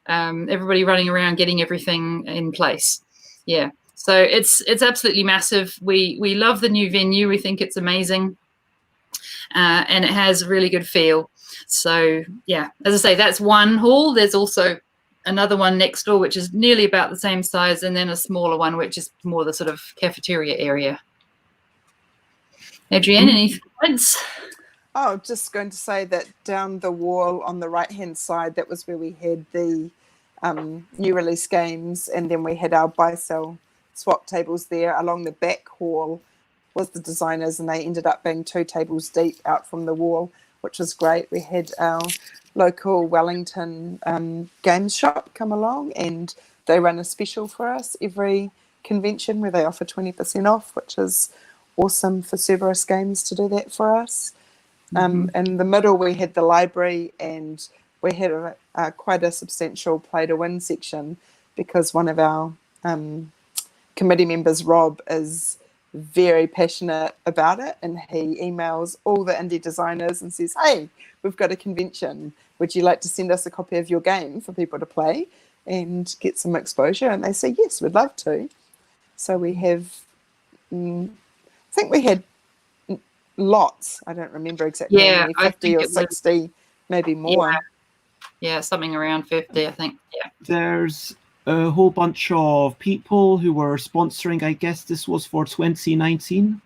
everybody running around getting everything in place. Yeah. So it's absolutely massive. We love the new venue. We think it's amazing. And it has a really good feel. So yeah, as I say, that's one hall. There's also another one next door, which is nearly about the same size, and then a smaller one, which is more the sort of cafeteria area. Adrianne, any comments? Oh, just going to say that down the wall on the right-hand side, that was where we had the new release games, and then we had our buy-sell swap tables there. Along the back hall was the designers, and they ended up being 2 tables deep out from the wall, which was great. We had our local Wellington games shop come along, and they run a special for us every convention where they offer 20% off, which is awesome for Cerberus Games to do that for us. In the middle, we had the library, and we had quite a substantial play to win section, because one of our committee members, Rob, is very passionate about it, and he emails all the indie designers and says, hey, we've got a convention. Would you like to send us a copy of your game for people to play and get some exposure? And they say, yes, we'd love to. So we have, I think we had lots. I don't remember exactly how many, 50 or 60, maybe more. Yeah, something around 50, I think. Yeah. There's a whole bunch of people who were sponsoring. I guess this was for 2019.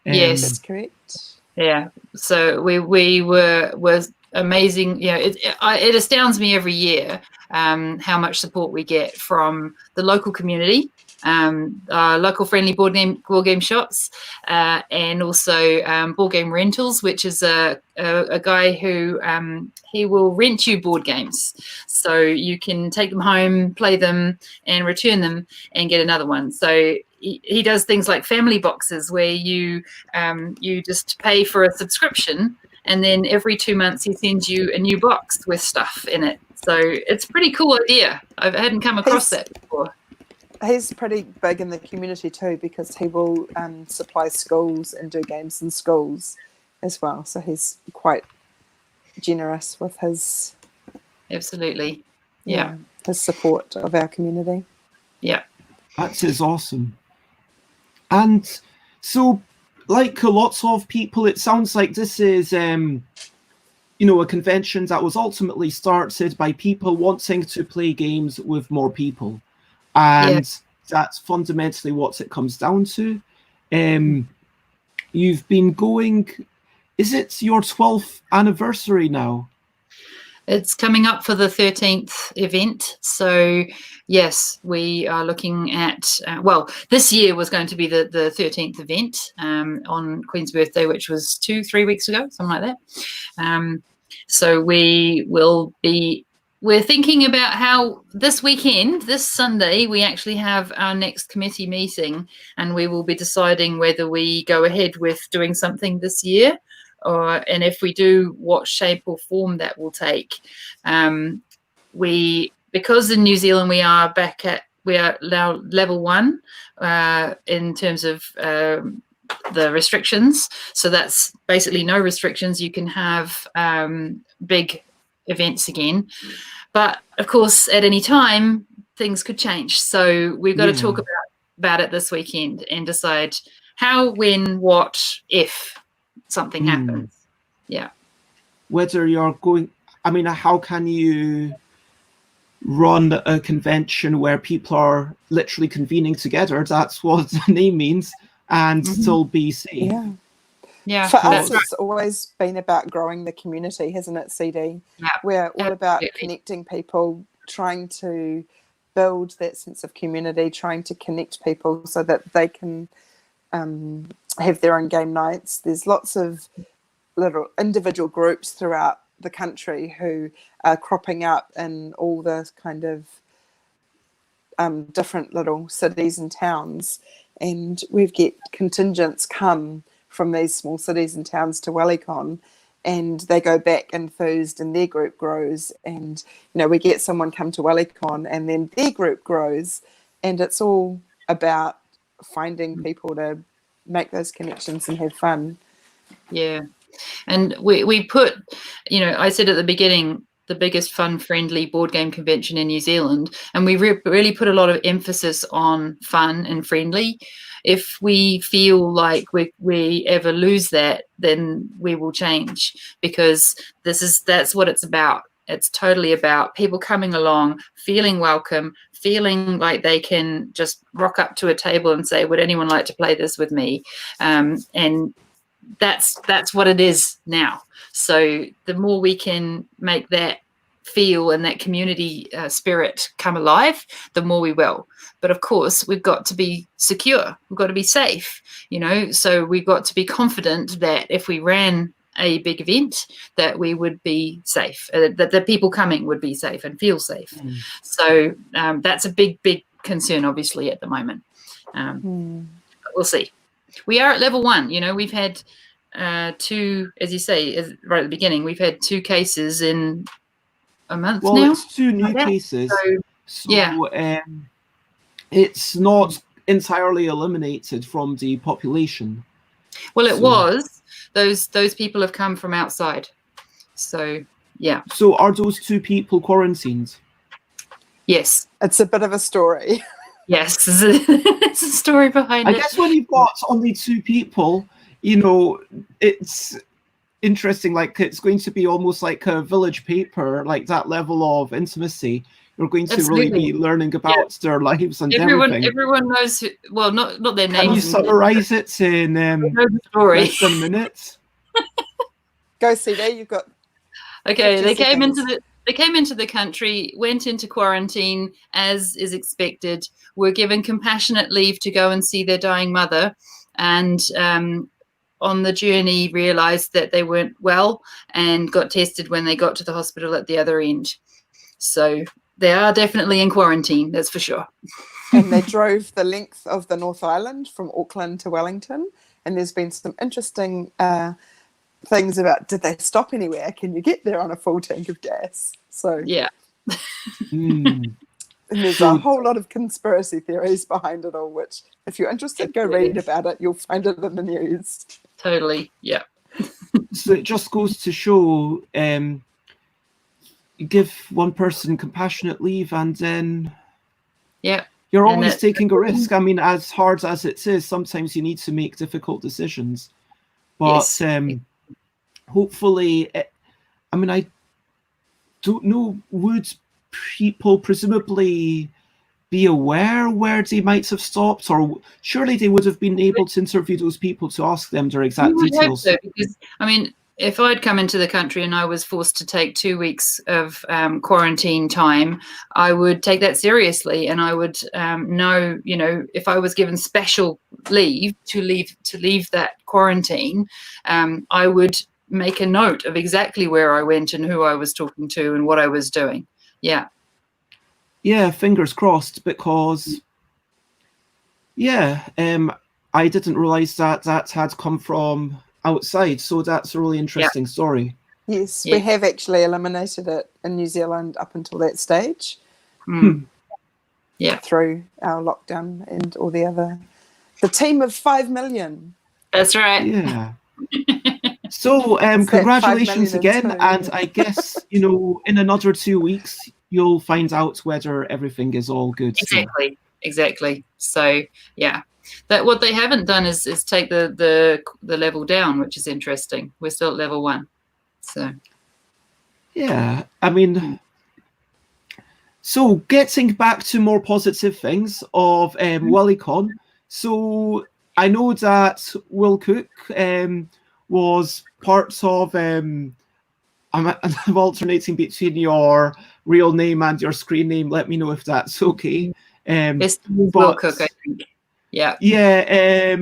Yes, that's correct. Yeah. So we was amazing. Yeah, it astounds me every year how much support we get from the local community, local friendly board game shops, and also board game rentals, which is a guy who he will rent you board games, so you can take them home, play them, and return them, and get another one. So he does things like family boxes, where you just pay for a subscription, and then every 2 months he sends you a new box with stuff in it. So it's a pretty cool idea. I hadn't come across that before. He's pretty big in the community too, because he will supply schools and do games in schools as well. So he's quite generous with his Absolutely. Yeah. his support of our community. Yeah. That is awesome. And so, like lots of people, it sounds like this is a convention that was ultimately started by people wanting to play games with more people. And that's fundamentally what it comes down to. You've been going, is it your 12th anniversary now? It's coming up for the 13th event. So yes, we are looking at, this year was going to be the 13th event on Queen's birthday, which was 2-3 weeks ago, something like that. So we're thinking about how this weekend, this Sunday, we actually have our next committee meeting, and we will be deciding whether we go ahead with doing something this year, and if we do, what shape or form that will take. Because in New Zealand we are now level 1 in terms of the restrictions. So that's basically no restrictions. You can have big events again, but of course at any time things could change. So we've got to talk about it this weekend and decide how, when, what, if something happens. Yeah. Whether you're going, how can you run a convention where people are literally convening together. That's what the name means, and still be safe. Yeah. Yeah, For us, that's right. it's always been about growing the community, hasn't it, Ceedee? Yeah, We're all about absolutely. connecting people, trying to build that sense of community, trying to connect people so that they can have their own game nights. There's lots of little individual groups throughout the country who are cropping up in all the kind of different little cities and towns, and we get contingents come from these small cities and towns to Wellycon, and they go back enthused and their group grows, and we get someone come to Wellycon and then their group grows, and it's all about finding people to make those connections and have fun. Yeah. And we put, I said at the beginning, the biggest fun-friendly board game convention in New Zealand, and we really put a lot of emphasis on fun and friendly. If we feel like we ever lose that, then we will change, because that's what it's about. It's totally about people coming along, feeling welcome, feeling like they can just rock up to a table and say, would anyone like to play this with me? And that's what it is now. So the more we can make that feel and that community spirit come alive, the more we will. But of course, we've got to be secure. We've got to be safe, so we've got to be confident that if we ran a big event, that we would be safe, that the people coming would be safe and feel safe. So that's a big concern, obviously, at the moment. But we'll see. We are at level 1. We've had 2, as you say, right at the beginning, we've had 2 cases in a month now. Well, it's 2 new cases. So yeah. It's not entirely eliminated from the population. Well, it was. Those people have come from outside. So, yeah. So are those 2 people quarantined? Yes. It's a bit of a story. Yes, there's a story behind it. I guess when you've got only 2 people, it's interesting. Like, it's going to be almost like a village paper, like that level of intimacy. You're going to really be learning about their lives and everything. Everyone knows. Well, not their names. Can you summarize it in less than a minute? Go, Ceedee. You've got. Okay, they came into the country, went into quarantine as is expected, were given compassionate leave to go and see their dying mother, and on the journey realised that they weren't well and got tested when they got to the hospital at the other end. So they are definitely in quarantine, that's for sure. And they drove the length of the North Island from Auckland to Wellington, and there's been some interesting things about, did they stop anywhere? Can you get there on a full tank of gas? So yeah. And there's a whole lot of conspiracy theories behind it all, which if you're interested, go read about it. You'll find it in the news. Totally, yeah. So it just goes to show, you give one person compassionate leave and then you're always taking a risk. I mean, as hard as it is, sometimes you need to make difficult decisions. But hopefully, I don't know, would people presumably be aware where they might have stopped, or surely they would have been able to interview those people to ask them their exact details? I hope so, because if I'd come into the country and I was forced to take 2 weeks of quarantine time, I would take that seriously, and I would know, if I was given special leave to leave that quarantine, I would make a note of exactly where I went and who I was talking to and what I was doing. Yeah. Yeah, fingers crossed, because I didn't realize that had come from outside, so that's a really interesting story. Yes, we have actually eliminated it in New Zealand up until that stage. Through our lockdown and all the team of 5 million. That's right. Yeah. So congratulations again, and I guess in another 2 weeks you'll find out whether everything is all good. Exactly. So yeah, that what they haven't done is take the level down, which is interesting. We're still at level 1. So yeah, I mean, So getting back to more positive things of Wellycon. So I know that Will Cook was part of. I'm alternating between your real name and your screen name. Let me know if that's okay. It's Will Cook, I think. Yeah. Yeah.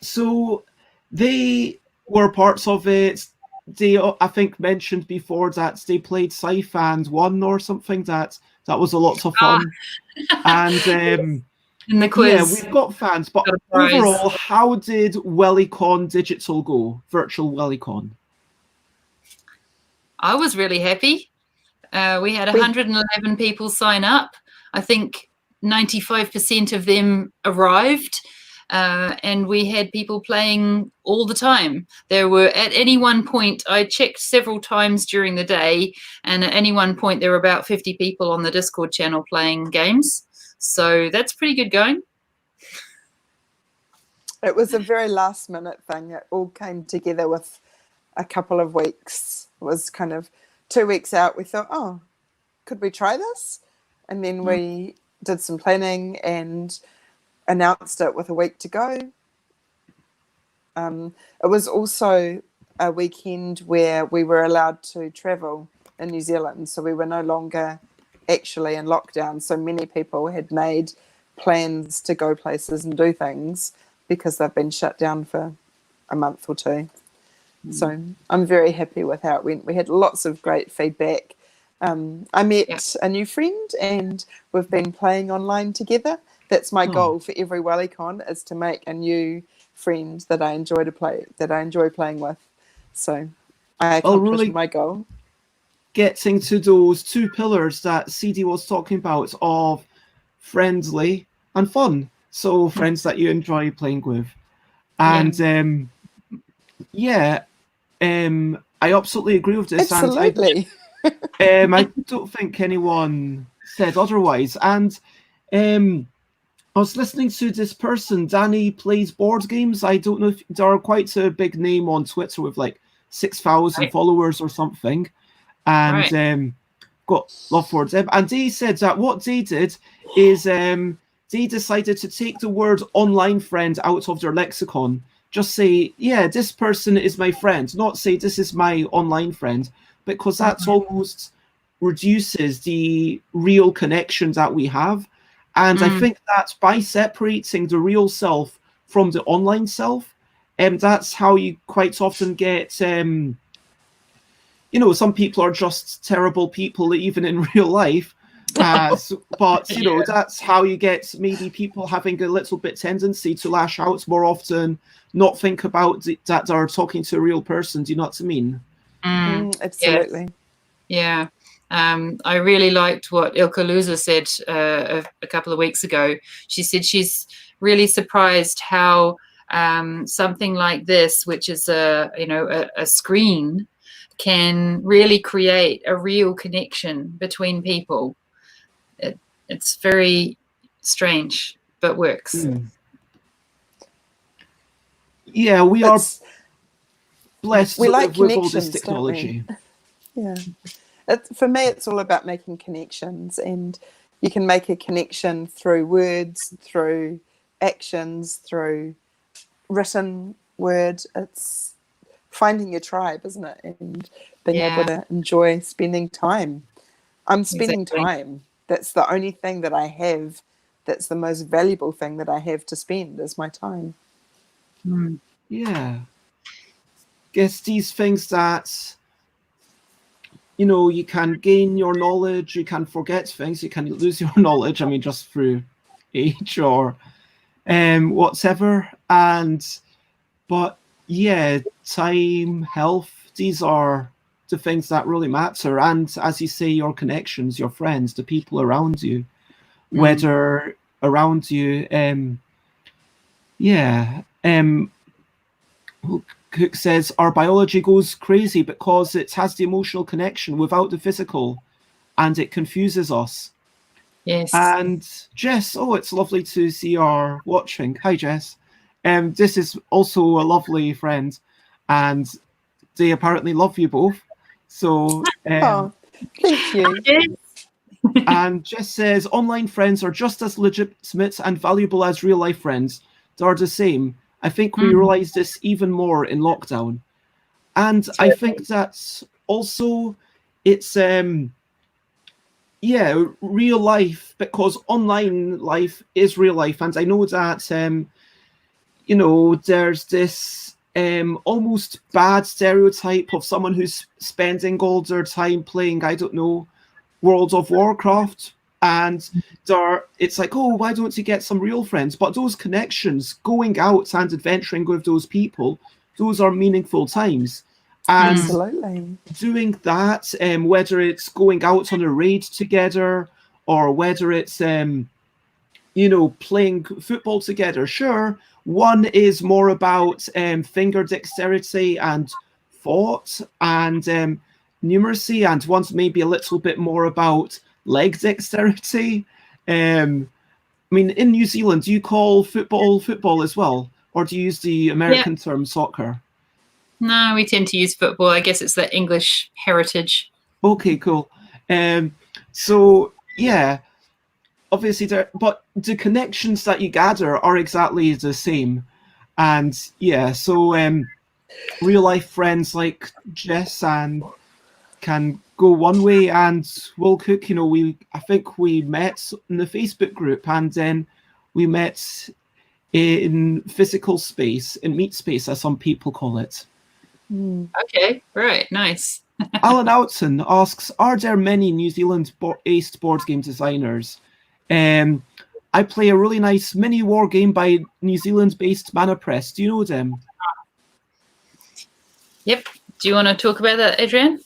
So they were parts of it. They, I think, mentioned before that they played Scythe and won or something. That was a lot of fun. And in the quiz, yeah, we've got fans. But overall, how did Wellycon Digital go? Virtual Wellycon. I was really happy. We had 111 people sign up. I think 95% of them arrived. And we had people playing all the time. There were, at any one point, I checked several times during the day, and at any one point there were about 50 people on the Discord channel playing games. So that's pretty good going. It was a very last minute thing. It all came together with a couple of weeks. It was kind of 2 weeks out. We thought, oh, could we try this? And then we did some planning and announced it with a week to go. It was also a weekend where we were allowed to travel in New Zealand, so we were no longer actually in lockdown. So many people had made plans to go places and do things because they've been shut down for a month or two. So I'm very happy with how it went. We had lots of great feedback. I met a new friend and we've been playing online together. That's my goal for every Wellycon, is to make a new friend that I enjoy playing with. So I accomplished my goal. Getting to those two pillars that Ceedee was talking about of friendly and fun. So friends that you enjoy playing with. And I absolutely agree with this. Absolutely. And I don't think anyone said otherwise. And I was listening to this person, Danny Plays Board Games. I don't know if they're quite a big name on Twitter with like 6,000 followers or something. And got love for them. And they said that what they did is they decided to take the word online friend out of their lexicon. Just say, yeah, this person is my friend, not say this is my online friend, because that's almost reduces the real connection that we have. And I think that by separating the real self from the online self, that's how you quite often get, some people are just terrible people, even in real life. But, that's how you get maybe people having a little bit tendency to lash out more often, not think about that they're talking to a real person. Do you know what I mean? Absolutely. Yeah. I really liked what Ilka Luza said a couple of weeks ago. She said she's really surprised how something like this, which is a screen, can really create a real connection between people. It's very strange, but works. Yeah, we are blessed with all this technology. Yeah. For me, it's all about making connections, and you can make a connection through words, through actions, through written word. It's finding your tribe, isn't it? And being able to enjoy spending time. I'm spending time. That's the only thing that I have. That's the most valuable thing that I have to spend is my time. Yeah. Guess these things that you can gain your knowledge, you can forget things, you can lose your knowledge, just through age or whatever. But yeah, time, health, these are the things that really matter. And as you say, your connections, your friends, the people around you, whether around you, Cook says our biology goes crazy because it has the emotional connection without the physical, and it confuses us. Yes. And Jess, it's lovely to see you watching. Hi, Jess. This is also a lovely friend, and they apparently love you both. So, thank you. And Jess says, online friends are just as legitimate and valuable as real life friends. They're the same. I think we realised this even more in lockdown. And I think that's also, it's, yeah, real life, because online life is real life. And I know that, you know, there's this almost bad stereotype of someone who's spending all their time playing, I don't know, World of Warcraft, and it's like, oh, why don't you get some real friends? But those connections, going out and adventuring with those people, those are meaningful times. And Absolutely. doing that, whether it's going out on a raid together or whether it's, you know, playing football together, sure, one is more about finger dexterity and thought and numeracy, and one's maybe a little bit more about leg dexterity. I mean, in New Zealand, do you call football as well? Or do you use the American term soccer? No, we tend to use football. I guess it's the English heritage. Okay, cool. So, yeah, obviously, but the connections that you gather are exactly the same. And, yeah, so real-life friends like Jess and can go one way, and Will Cook, you know, I think we met in the Facebook group, and then we met in physical space, in meet space, as some people call it. Okay, right, nice. Alan Outson asks, are there many New Zealand-based board game designers? I play a really nice mini war game by New Zealand-based Mana Press. Do you know them? Yep. Do you want to talk about that, Adrianne?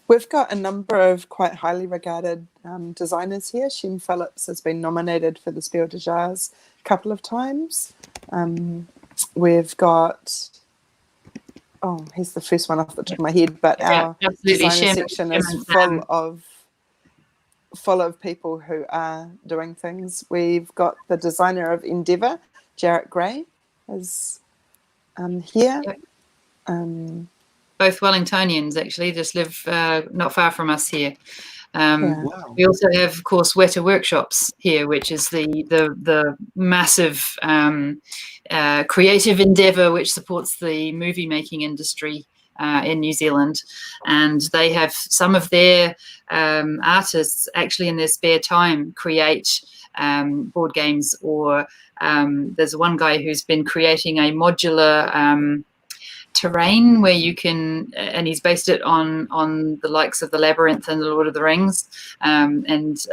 We've got a number of quite highly regarded designers here. Shem Phillips has been nominated for the Spiel des Jahres a couple of times. We've got, oh, he's the first one off the top of my head, but our designer section is full of people who are doing things. We've got the designer of Endeavour, Jarrett Gray, is here. Yep. Both Wellingtonians actually just live not far from us here. Wow. We also have, of course, Weta Workshops here, which is the massive creative endeavour which supports the movie making industry in New Zealand, and they have some of their artists actually in their spare time create board games, or there's one guy who's been creating a modular terrain where you can, and he's based it on the likes of the Labyrinth and the Lord of the Rings, and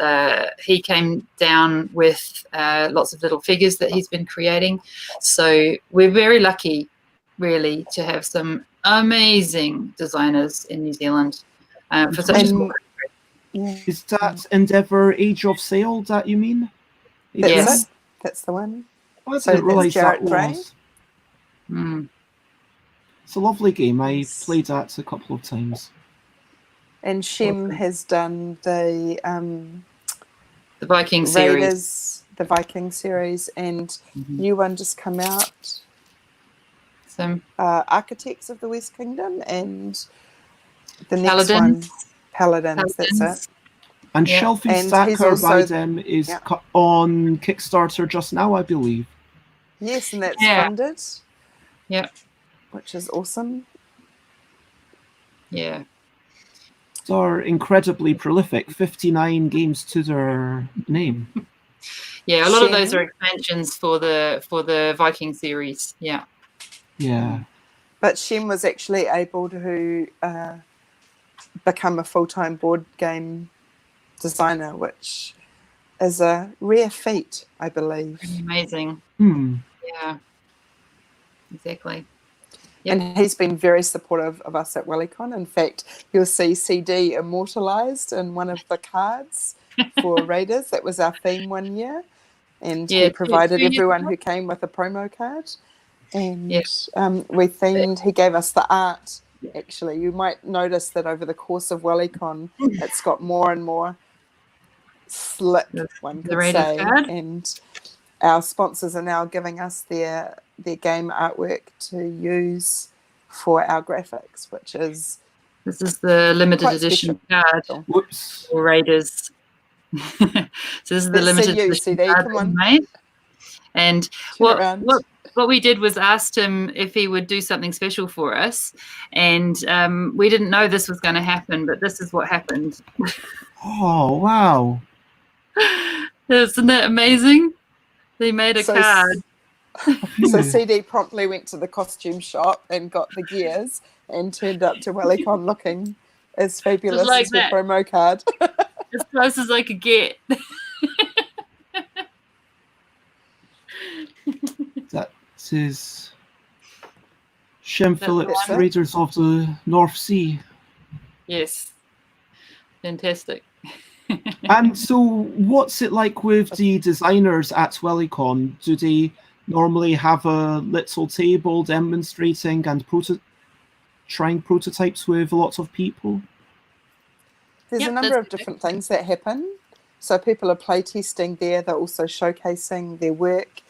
he came down with lots of little figures that he's been creating. So we're very lucky, really, to have some amazing designers in New Zealand for such a small country. Is that Endeavour Age of Sail that you mean? Yes. That's the one. I didn't realise that Gray. was. It's a lovely game. I played that a couple of times. And Shem has done the Viking series. The Viking series, and new one just come out. Some Architects of the West Kingdom, and the next one, Paladins. That's it. And Shelfie Stacker by them is on Kickstarter just now, I believe. Yes, and that's funded. Yeah. Which is awesome. Yeah. They're incredibly prolific, 59 games to their name. Yeah, a lot of those are expansions for the Viking series. Yeah. Yeah. But Shem was actually able to become a full-time board game designer, which is a rare feat, I believe. Pretty amazing. Yeah. Exactly. Yep. And he's been very supportive of us at Wellycon. In fact, you'll see Ceedee immortalised in one of the cards for Raiders. That was our theme one year. And he provided everyone who came with a promo card. And we themed, he gave us the art, actually. You might notice that over the course of Wellycon, it's got more and more slick, one could say. And our sponsors are now giving us their game artwork to use for our graphics, which is... This is the limited edition card for Raiders. So this is the Let's limited see you, edition Ceedee, card come that he on. made. And Turn around. what we did was asked him if he would do something special for us, and we didn't know this was going to happen, but this is what happened. Oh, wow. Isn't that amazing? They made a card. So Ceedee promptly went to the costume shop and got the gears and turned up to Wellycon looking as fabulous like as her that. promo card. As close as I could get. That is Shem That's Phillips, the one. Raiders of the North Sea. Yes. Fantastic. And so what's it like with the designers at Wellycon? Do they normally have a little table demonstrating and trying prototypes with lots of people? There's a number of different things that happen. So people are playtesting there. They're also showcasing their work.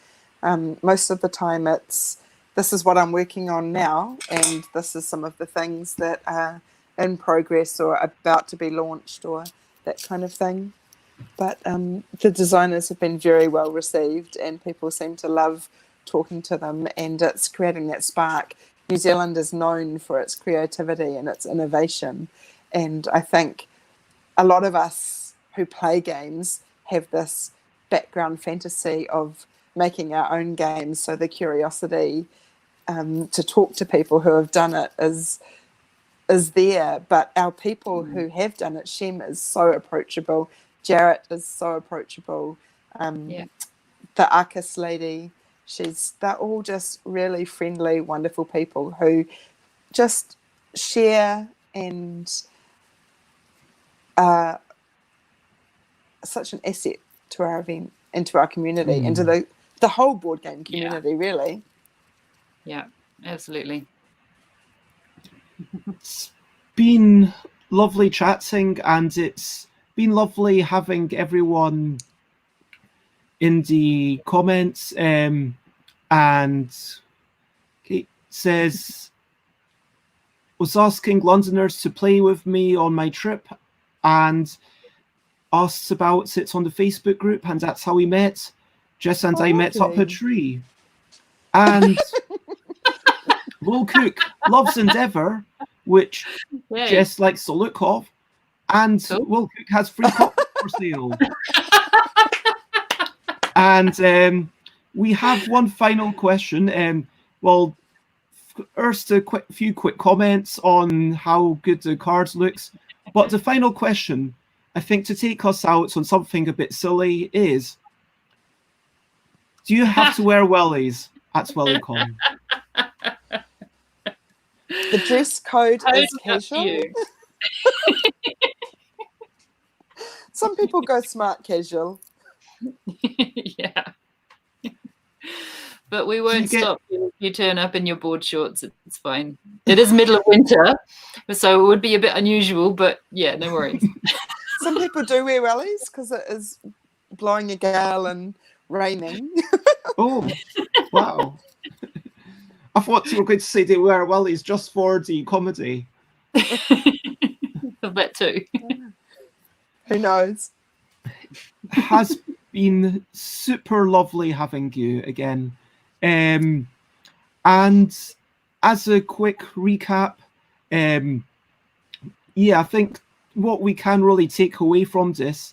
Most of the time this is what I'm working on now, and this is some of the things that are in progress or about to be launched or that kind of thing. But the designers have been very well received, and people seem to love talking to them, and it's creating that spark. New Zealand is known for its creativity and its innovation, and I think a lot of us who play games have this background fantasy of making our own games, so the curiosity to talk to people who have done it is there. But our people who have done it, Shem is so approachable, Jarrett is so approachable, the Arcus lady, they're all just really friendly, wonderful people who just share and such an asset to our event and to our community and to the whole board game community, really. Yeah, absolutely. It's been lovely chatting, and it's been lovely having everyone in the comments. And Kate says, was asking Londoners to play with me on my trip and asked about it on the Facebook group, and that's how we met. Jess and I met up a tree. And Will Cook loves Endeavour, which Jess likes the look of, and Will Cook has free copies for sale. And we have one final question. Well, first a few quick comments on how good the cards looks, but the final question, I think, to take us out on something a bit silly is, do you have to wear wellies at Wellycon? The dress code is casual. Some people go smart casual. Yeah. But we won't stop you if you turn up in your board shorts. It's fine. It is middle of winter, so it would be a bit unusual, but yeah, no worries. Some people do wear wellies because it is blowing a gale and raining. Oh, wow. I thought you were going to say they wear wellies just for the comedy. That too. Who knows? Has been super lovely having you again. And as a quick recap, yeah, I think what we can really take away from this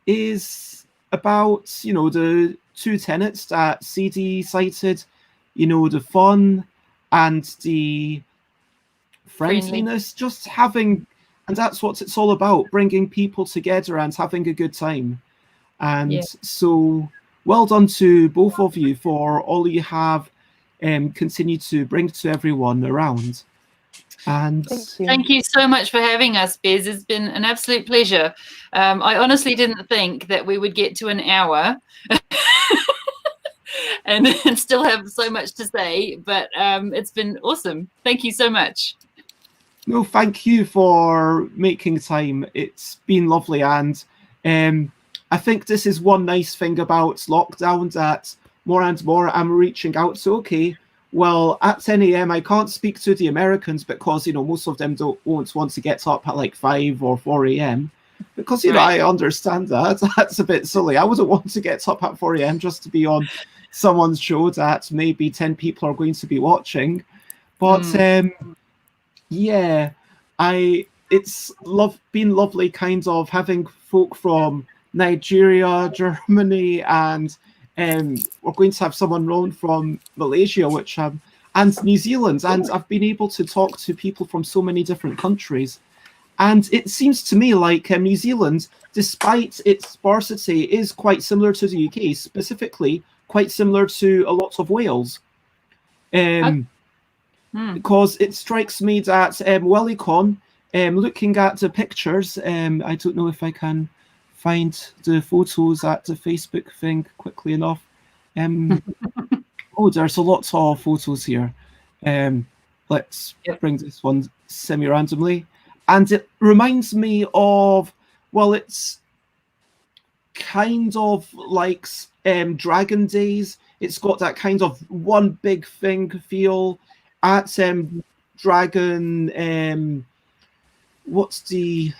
is about, you know, the two tenets that Ceedee cited, you know, the fun and the friendliness, just having, and that's what it's all about, bringing people together and having a good time. And so well done to both of you for all you have continued to bring to everyone around. And thank you so much for having us, Bez. It's been an absolute pleasure. I honestly didn't think that we would get to an hour and still have so much to say, but it's been awesome. Thank you so much. No, thank you for making time. It's been lovely. And I think this is one nice thing about lockdown, that more and more I'm reaching out. So, okay, well, at 10 a.m. I can't speak to the Americans because, you know, most of them won't want to get up at like 5 or 4 a.m. because, you know, I understand that. That's a bit silly. I wouldn't want to get up at 4 a.m. just to be on someone's show that maybe 10 people are going to be watching. But yeah, it's been lovely kind of having folk from Nigeria, Germany, and we're going to have someone round from Malaysia, and New Zealand, and I've been able to talk to people from so many different countries. And it seems to me like New Zealand, despite its sparsity, is quite similar to the UK, specifically quite similar to a lot of Wales. Because it strikes me that Wellycon, looking at the pictures, I don't know if I can find the photos at the Facebook thing quickly enough. Oh, there's a lot of photos here. Let's bring this one semi-randomly. And it reminds me of, well, it's kind of like Dragon Days. It's got that kind of one big thing feel. At Dragon, what's the...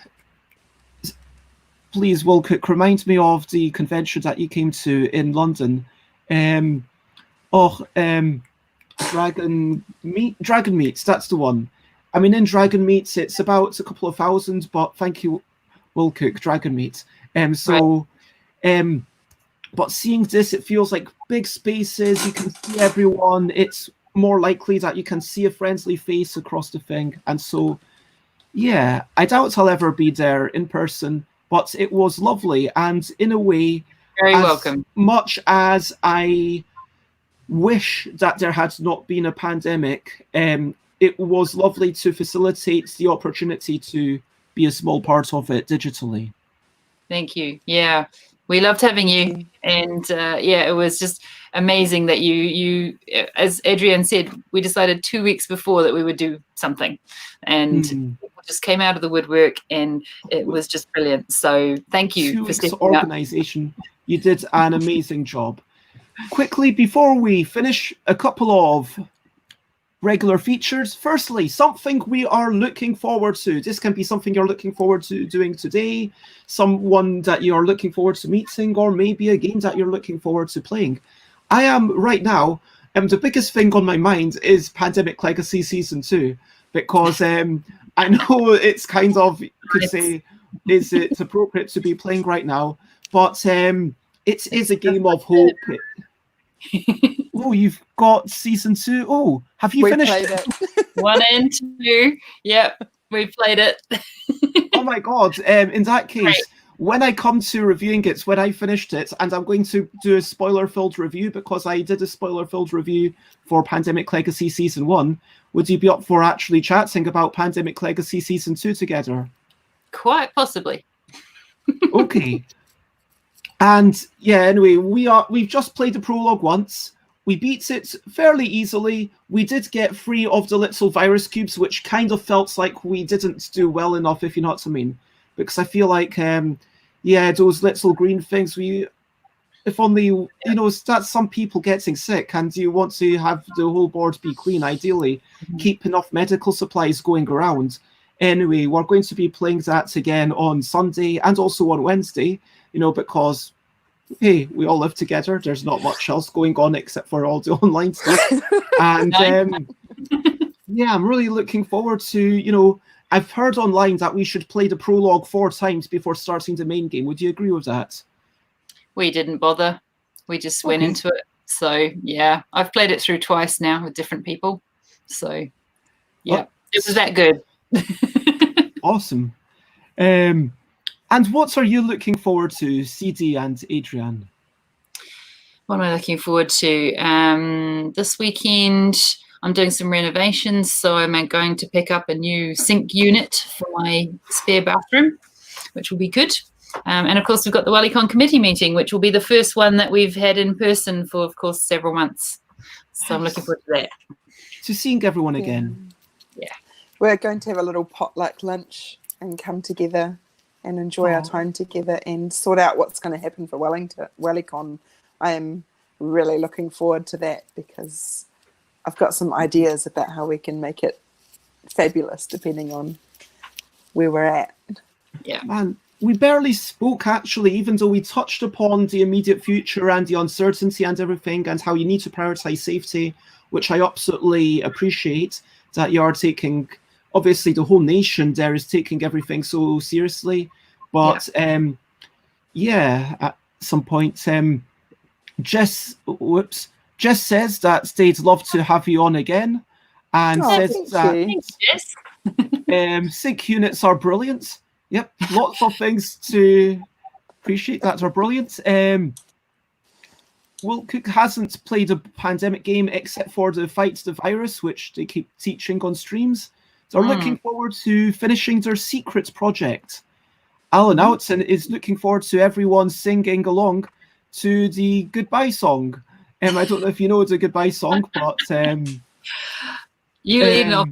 Please, Wilcook, remind me of the convention that you came to in London. Dragon Meets, that's the one. I mean, in Dragon Meets, it's about a couple of thousand, but thank you, Wilcook, Dragon Meets. But seeing this, it feels like big spaces, you can see everyone, it's more likely that you can see a friendly face across the thing. And so, yeah, I doubt I'll ever be there in person, but it was lovely. And in a way, very welcome. Much as I wish that there had not been a pandemic, it was lovely to facilitate the opportunity to be a small part of it digitally. Thank you. Yeah, we loved having you. And yeah, it was just amazing that you, as Adrianne said, we decided 2 weeks before that we would do something. And it just came out of the woodwork and it was just brilliant. So thank you for stepping up. Organisation. You did an amazing job. Quickly, before we finish, a couple of regular features. Firstly, something we are looking forward to. This can be something you're looking forward to doing today, someone that you're looking forward to meeting, or maybe a game that you're looking forward to playing. I am right now, the biggest thing on my mind is Pandemic Legacy Season 2, because I know it's kind of, you could say, is it appropriate to be playing right now, but it is a game of hope. Oh, you've got Season 2. Oh, have you finished it? 1 and 2. Yep, we played it. Oh my God. In that case, when I come to reviewing it, when I finished it, and I'm going to do a spoiler-filled review because I did a spoiler-filled review for Pandemic Legacy Season 1, would you be up for actually chatting about Pandemic Legacy Season 2 together? Quite possibly. Okay. And yeah, anyway, we've just played the prologue once. We beat it fairly easily. We did get free of the little virus cubes, which kind of felt like we didn't do well enough, if you know what I mean. Because I feel like, yeah, those little green things, if only, you know, that's some people getting sick and you want to have the whole board be clean, ideally. Keep enough medical supplies going around. Anyway, we're going to be playing that again on Sunday and also on Wednesday. You know, because, hey, we all live together. There's not much else going on except for all the online stuff. And yeah, I'm really looking forward to, you know, I've heard online that we should play the prologue 4 times before starting the main game. Would you agree with that? We didn't bother. We just went into it. So, yeah, I've played it through twice now with different people. So, yeah, it was that good. Awesome. And what are you looking forward to, Ceedee and Adrianne? What am I looking forward to? This weekend, I'm doing some renovations, so I'm going to pick up a new sink unit for my spare bathroom, which will be good. And of course, we've got the Wellycon committee meeting, which will be the first one that we've had in person for, of course, several months. So I'm looking forward to that. To seeing everyone again. Yeah. We're going to have a little potluck lunch and come together and enjoy our time together and sort out what's going to happen for Wellycon. I am really looking forward to that because I've got some ideas about how we can make it fabulous depending on where we're at. Yeah. Man, we barely spoke, actually, even though we touched upon the immediate future and the uncertainty and everything, and how you need to prioritize safety, which I absolutely appreciate that you are taking. Obviously, the whole nation there is taking everything so seriously. But yeah, at some point, Jess says that they'd love to have you on again, and says that sync units are brilliant. Yep, lots of things to appreciate that are brilliant. Will Cook hasn't played a pandemic game except for the Fight the Virus, which they keep teaching on streams. They're looking forward to finishing their secret project. Alan Outson is looking forward to everyone singing along to the goodbye song. I don't know if you know the goodbye song, but you lead off.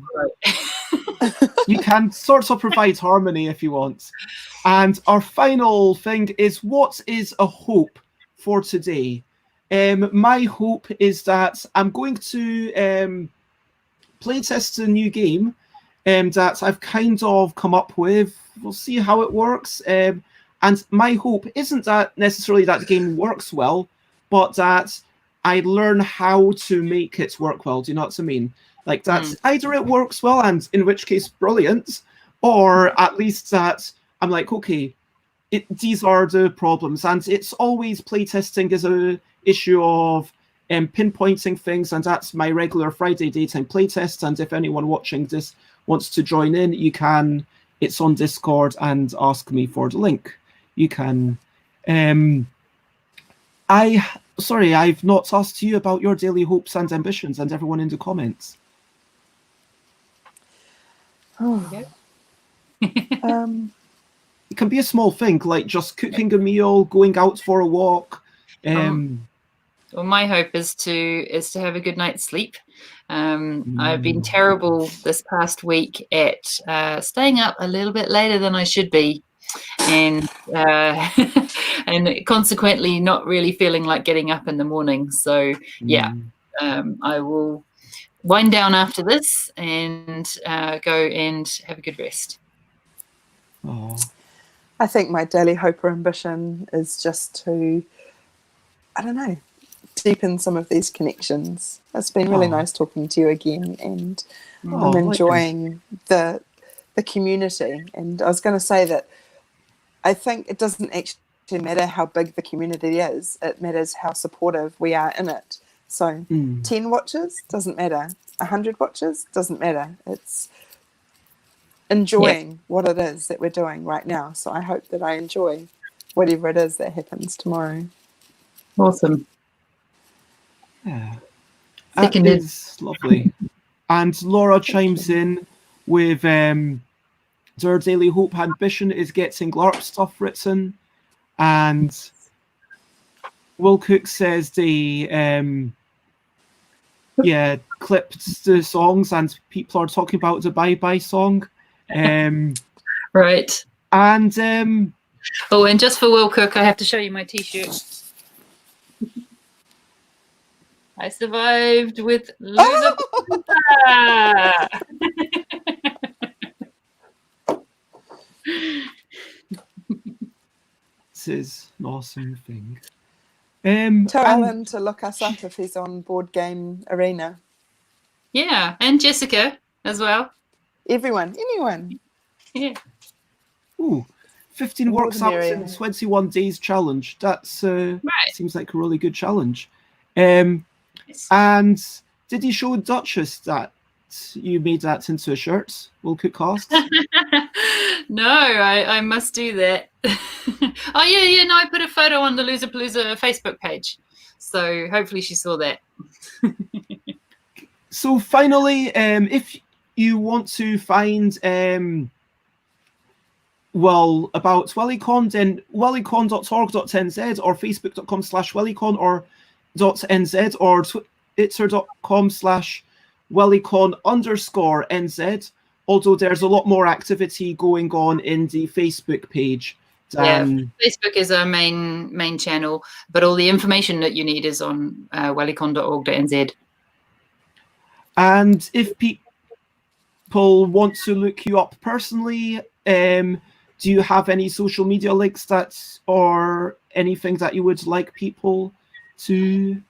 You can sort of provide harmony if you want. And our final thing is, what is a hope for today? My hope is that I'm going to playtest a new game that I've kind of come up with. We'll see how it works. And my hope isn't that necessarily that the game works well, but that I learn how to make it work well. Do you know what I mean? Like that either it works well, and in which case brilliant, or at least that I'm like, okay, these are the problems. And it's always playtesting is a issue of pinpointing things, and that's my regular Friday daytime playtest. And if anyone watching this wants to join in, you can. It's on Discord, and ask me for the link. You can. Sorry, I've not asked you about your daily hopes and ambitions, and everyone in the comments. Oh. It can be a small thing, like just cooking a meal, going out for a walk. Well, my hope is to have a good night's sleep. I've been terrible this past week at staying up a little bit later than I should be, and and consequently not really feeling like getting up in the morning. So yeah, I will wind down after this and go and have a good rest. Oh. I think my daily hope or ambition is just to, I don't know, deepen some of these connections. It's been really nice talking to you again, and I'm enjoying the community. And I was going to say that I think it doesn't actually matter how big the community is, it matters how supportive we are in it. So 10 watches doesn't matter, 100 watches doesn't matter. It's enjoying what it is that we're doing right now. So I hope that I enjoy whatever it is that happens tomorrow. Awesome. Yeah, that is lovely. And Laura chimes in with their daily hope ambition is getting LARP stuff written, and Will Cook says they clipped the songs and people are talking about the Bye Bye song. Right. And oh, and just for Will Cook, I have to show you my t-shirt. I survived with loser. This is an awesome thing. Tell Alan to look us up if he's on Board Game Arena. Yeah, and Jessica as well. Anyone. Yeah. Ooh, 15 works out in 21 days challenge. That's seems like a really good challenge. And did you show Duchess that you made that into a shirt? Will Cook cast? No, I must do that. Oh yeah, no, I put a photo on the Loserpalooza Facebook page, so hopefully she saw that. So finally, if you want to find about Wellycon, then wellycon.org.nz or facebook.com/wellycon or .nz or twitter.com/wellycon_nz. Although there's a lot more activity going on in the Facebook page. Facebook is our main channel, but all the information that you need is on wellycon.org.nz. And if people want to look you up personally, do you have any social media links or anything that you would like people to?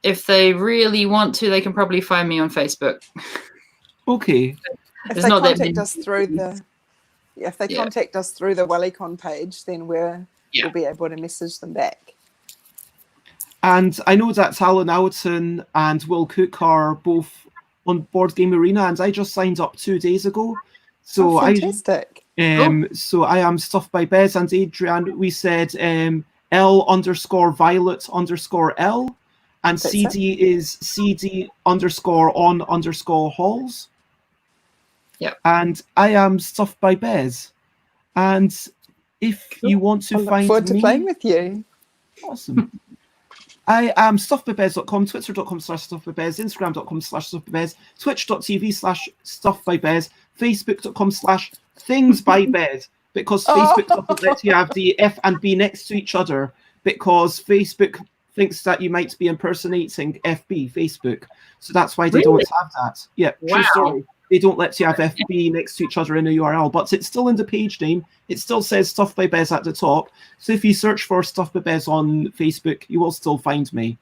If they really want to, they can probably find me on Facebook. Okay. If There's they not that contact many. us through the if they Yeah. contact us through the Wellycon page, then we'll be able to message them back. And I know that Alan Alton and Will Cook are both on Board Game Arena, and I just signed up 2 days ago. So fantastic. So I am Stuffed by Bez and Adrianne. We said L_Violet_L, and That's CD is CD_on_halls. Yep. And I am Stuffed by Bez. And if you want to I look find forward to me, playing with you. awesome. I am stuffbybez.com, twitter.com/stuffbybez, instagram.com/stuffbybez, twitch.tv/stuffbybez, facebook.com/thingsbybez, because Facebook doesn't let you have the F and B next to each other, because Facebook thinks that you might be impersonating FB, Facebook. So that's why they don't have that. Yeah, true story. They don't let you have FB next to each other in a URL, but it's still in the page name. It still says Stuff by Bez at the top. So if you search for Stuff by Bez on Facebook, you will still find me.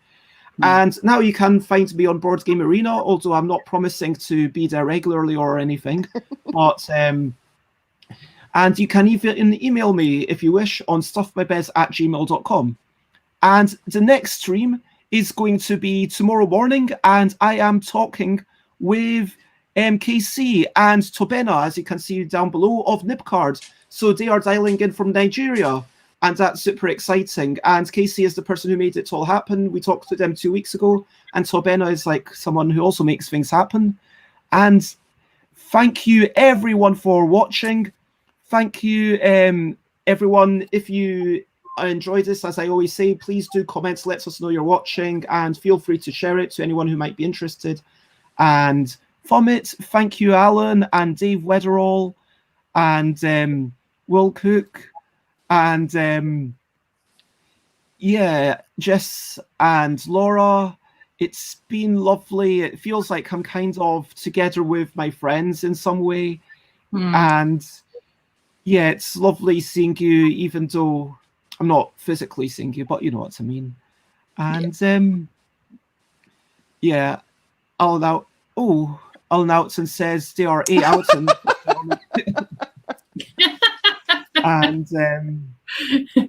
And now you can find me on Board Game Arena, although I'm not promising to be there regularly or anything. But and you can even email me if you wish on stuffbybez@gmail.com. And the next stream is going to be tomorrow morning, and I am talking with KC and Tobena, as you can see down below, of Nibcard. So they are dialing in from Nigeria, and that's super exciting. And KC is the person who made it all happen. We talked to them 2 weeks ago, and Tobena is like someone who also makes things happen. And thank you everyone for watching. Thank you everyone. If you enjoyed this, as I always say, please do comment, let us know you're watching, and feel free to share it to anyone who might be interested. And from it, thank you Alan and Dave Wetherall and Will Cook and Jess and Laura. It's been lovely. It feels like I'm kind of together with my friends in some way. And yeah, it's lovely seeing you, even though I'm not physically seeing you, but you know what I mean. And Alan Outson says they are 8 Outson. And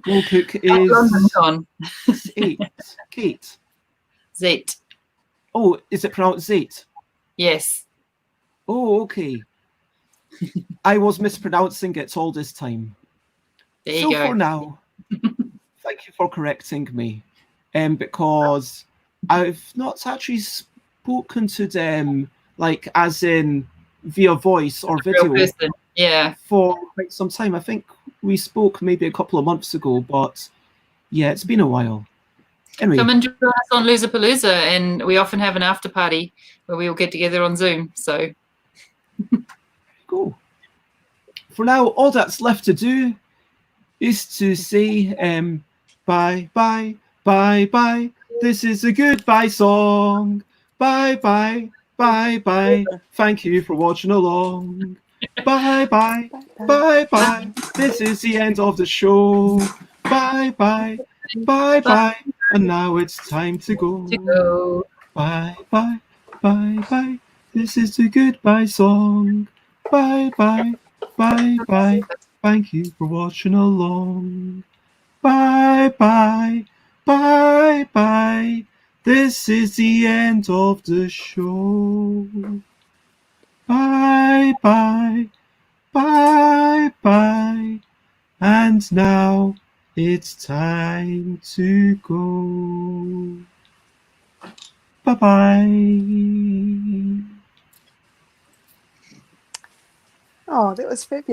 Will Cook is 8. Kate. Zate. Oh, is it pronounced Zate? Yes. Oh, okay. I was mispronouncing it all this time. There you go. For now, thank you for correcting me, because I've not actually spoken to them, like as in via voice or video, for quite some time. I think we spoke maybe a couple of months ago, but yeah, it's been a while. Anyway, come and join us on Loserpalooza, and we often have an after party where we all get together on Zoom. So cool. For now, all that's left to do is to say bye, bye, bye, bye. This is a goodbye song. Bye, bye, bye, bye. Thank you for watching along. Bye, bye, bye, bye. This is the end of the show. Bye, bye, bye, bye. And now it's time to go. Bye, bye, bye, bye. This is the goodbye song. Bye, bye, bye, bye. Thank you for watching along. Bye, bye, bye, bye. This is the end of the show. Bye, bye, bye, bye. And now it's time to go. Bye-bye. Oh, that was fabulous.